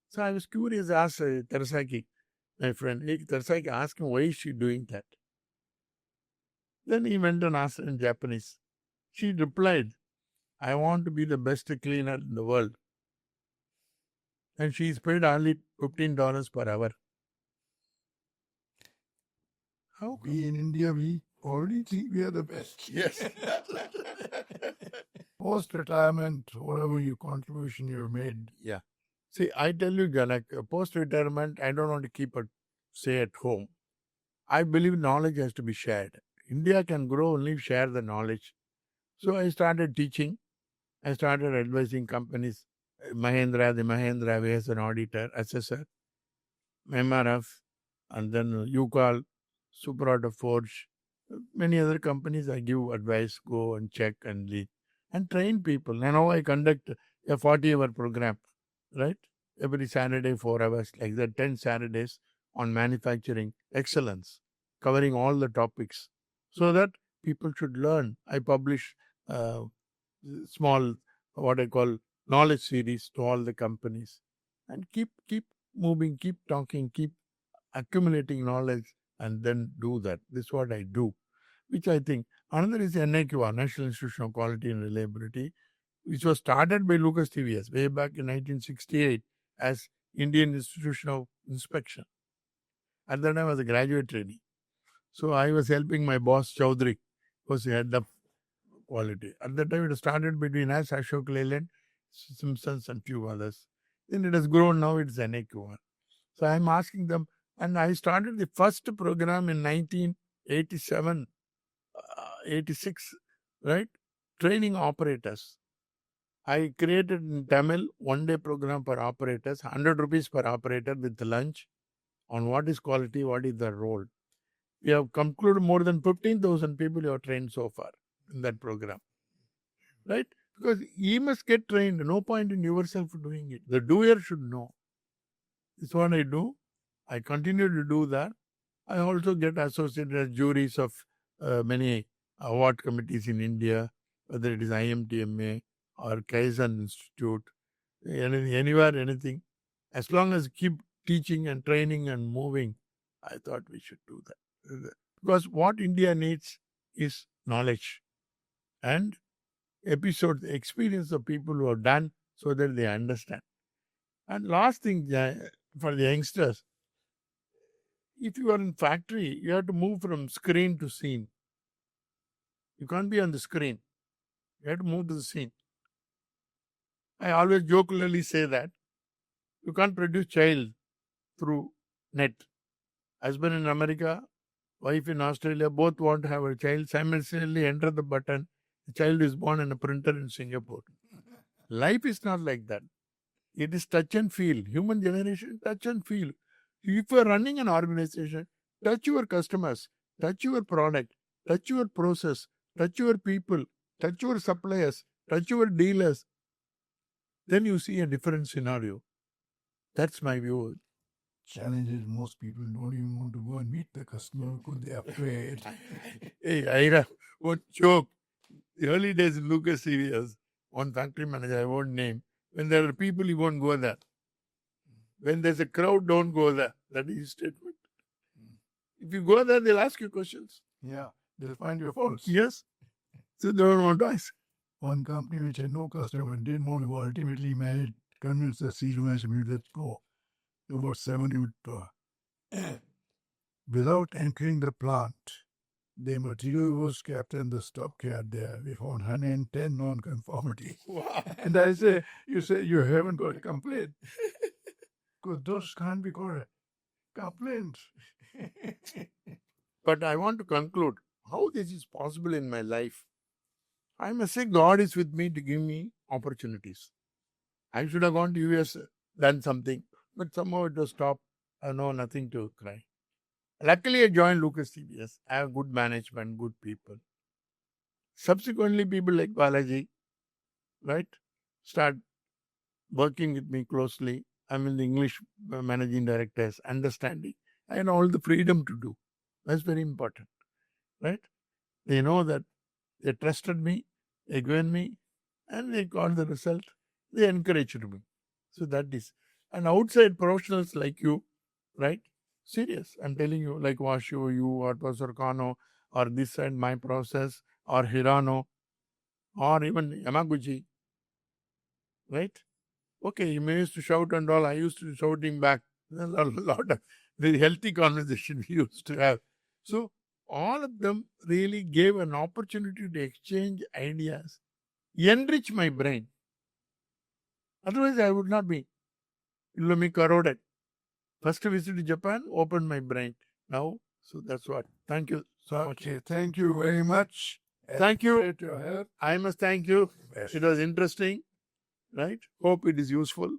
Speaker 1: So I was curious, I asked Terasaki, my friend, hey, Terasaki, ask him why is she doing that. Then he went and asked her in Japanese. She replied, I want to be the best cleaner in the world. And she is paid only $15 per hour. How come?
Speaker 2: We in India, we already think we are the best.
Speaker 1: Yes.
Speaker 2: Post-retirement, whatever your contribution you've made.
Speaker 1: Yeah. See, I tell you, Janak, post-retirement, I don't want to keep say at home. I believe knowledge has to be shared. India can grow only if share the knowledge. So I started teaching. I started advising companies. Mahindra as an auditor, assessor. MRF, and then UCall, Super Auto Forge. Many other companies I give advice, go and check and lead. And train people. And now I conduct a 40-hour program, right? every Saturday 4 hours, like that 10 Saturdays on manufacturing excellence, covering all the topics, so that people should learn. I publish uh, small, what I call knowledge series to all the companies, and keep moving, keep talking, keep accumulating knowledge, and then do that. This is what I do, which I think. Another is NIQR, National Institution of Quality and Reliability, which was started by Lucas TVS way back in 1968 as Indian Institution of Inspection. At that time, I was a graduate trainee. So I was helping my boss, Chaudhary, who was the head of quality. At that time, it started between us, Ashok Leyland, Simpsons, and few others. Then it has grown, now it's NAQR. So I'm asking them, and I started the first program in 1987, 86, right? Training operators. I created in Tamil 1-day program for operators, 100 rupees per operator with lunch on what is quality, what is the role. We have concluded more than 15,000 people you have trained so far in that program. Right? Because he must get trained. No point in yourself doing it. The doer should know. This is what I do. I continue to do that. I also get associated as juries of many award committees in India, whether it is IMTMA or Kaizen Institute, anywhere, anything. As long as keep teaching and training and moving, I thought we should do that. Because what India needs is knowledge and experience of people who have done, so that they understand. And last thing for the youngsters, if you are in factory, you have to move from screen to scene. You can't be on the screen. You have to move to the scene. I always jokingly say that you can't produce child through net. Husband in America, wife in Australia, both want to have a child, simultaneously enter the button. The child is born in a printer in Singapore. Life is not like that. It is touch and feel. Human generation, touch and feel. If you are running an organization, touch your customers, touch your product, touch your process, touch your people, touch your suppliers, touch your dealers. Then you see a different scenario. That's my view.
Speaker 2: Challenge is most people don't even want to go and meet the customer because they are afraid.
Speaker 1: Hey, Ira, what joke. The early days in Lucas TVS, one factory manager, I won't name, when there are people, you won't go there. When there's a crowd, don't go there. That is his statement. If you go there, they'll ask you questions.
Speaker 2: Yeah, they'll find your faults.
Speaker 1: Yes. So they don't want to ask.
Speaker 2: One company which had no customer and didn't want to go, ultimately convinced the senior management, let's go. About 70 without entering the plant. The material was kept in the stockyard there. We found 110 non-conformity.
Speaker 1: Wow.
Speaker 2: And I say, you haven't got a complaint. Because those can't be correct. Complaints.
Speaker 1: But I want to conclude how this is possible in my life. I must say God is with me to give me opportunities. I should have gone to US, done something, but somehow it was stopped. I know nothing to cry. Luckily, I joined Lucas TVS. I have good management, good people. Subsequently, people like Balaji, right, start working with me closely. I'm in the English managing directors, understanding. I had all the freedom to do. That's very important, right? They know that they trusted me, they given me, and they got the result. They encouraged me. So that is. And outside professionals like you, right? Serious. I'm telling you, like Vashu, you, or Professor Kano, or this side, my process, or Hirano, or even Yamaguchi, right? Okay, you may used to shout and all. I used to shouting back. There's a lot of very healthy conversation we used to have. So all of them really gave an opportunity to exchange ideas, enrich my brain. Otherwise, I would not be. It will be corroded. First visit to Japan opened my brain. Now, so that's what. Thank you so much.
Speaker 2: Okay, thank you very much.
Speaker 1: Thank you.
Speaker 2: Appreciate your help.
Speaker 1: I must thank you.
Speaker 2: Yes.
Speaker 1: It was interesting, right? Hope it is useful.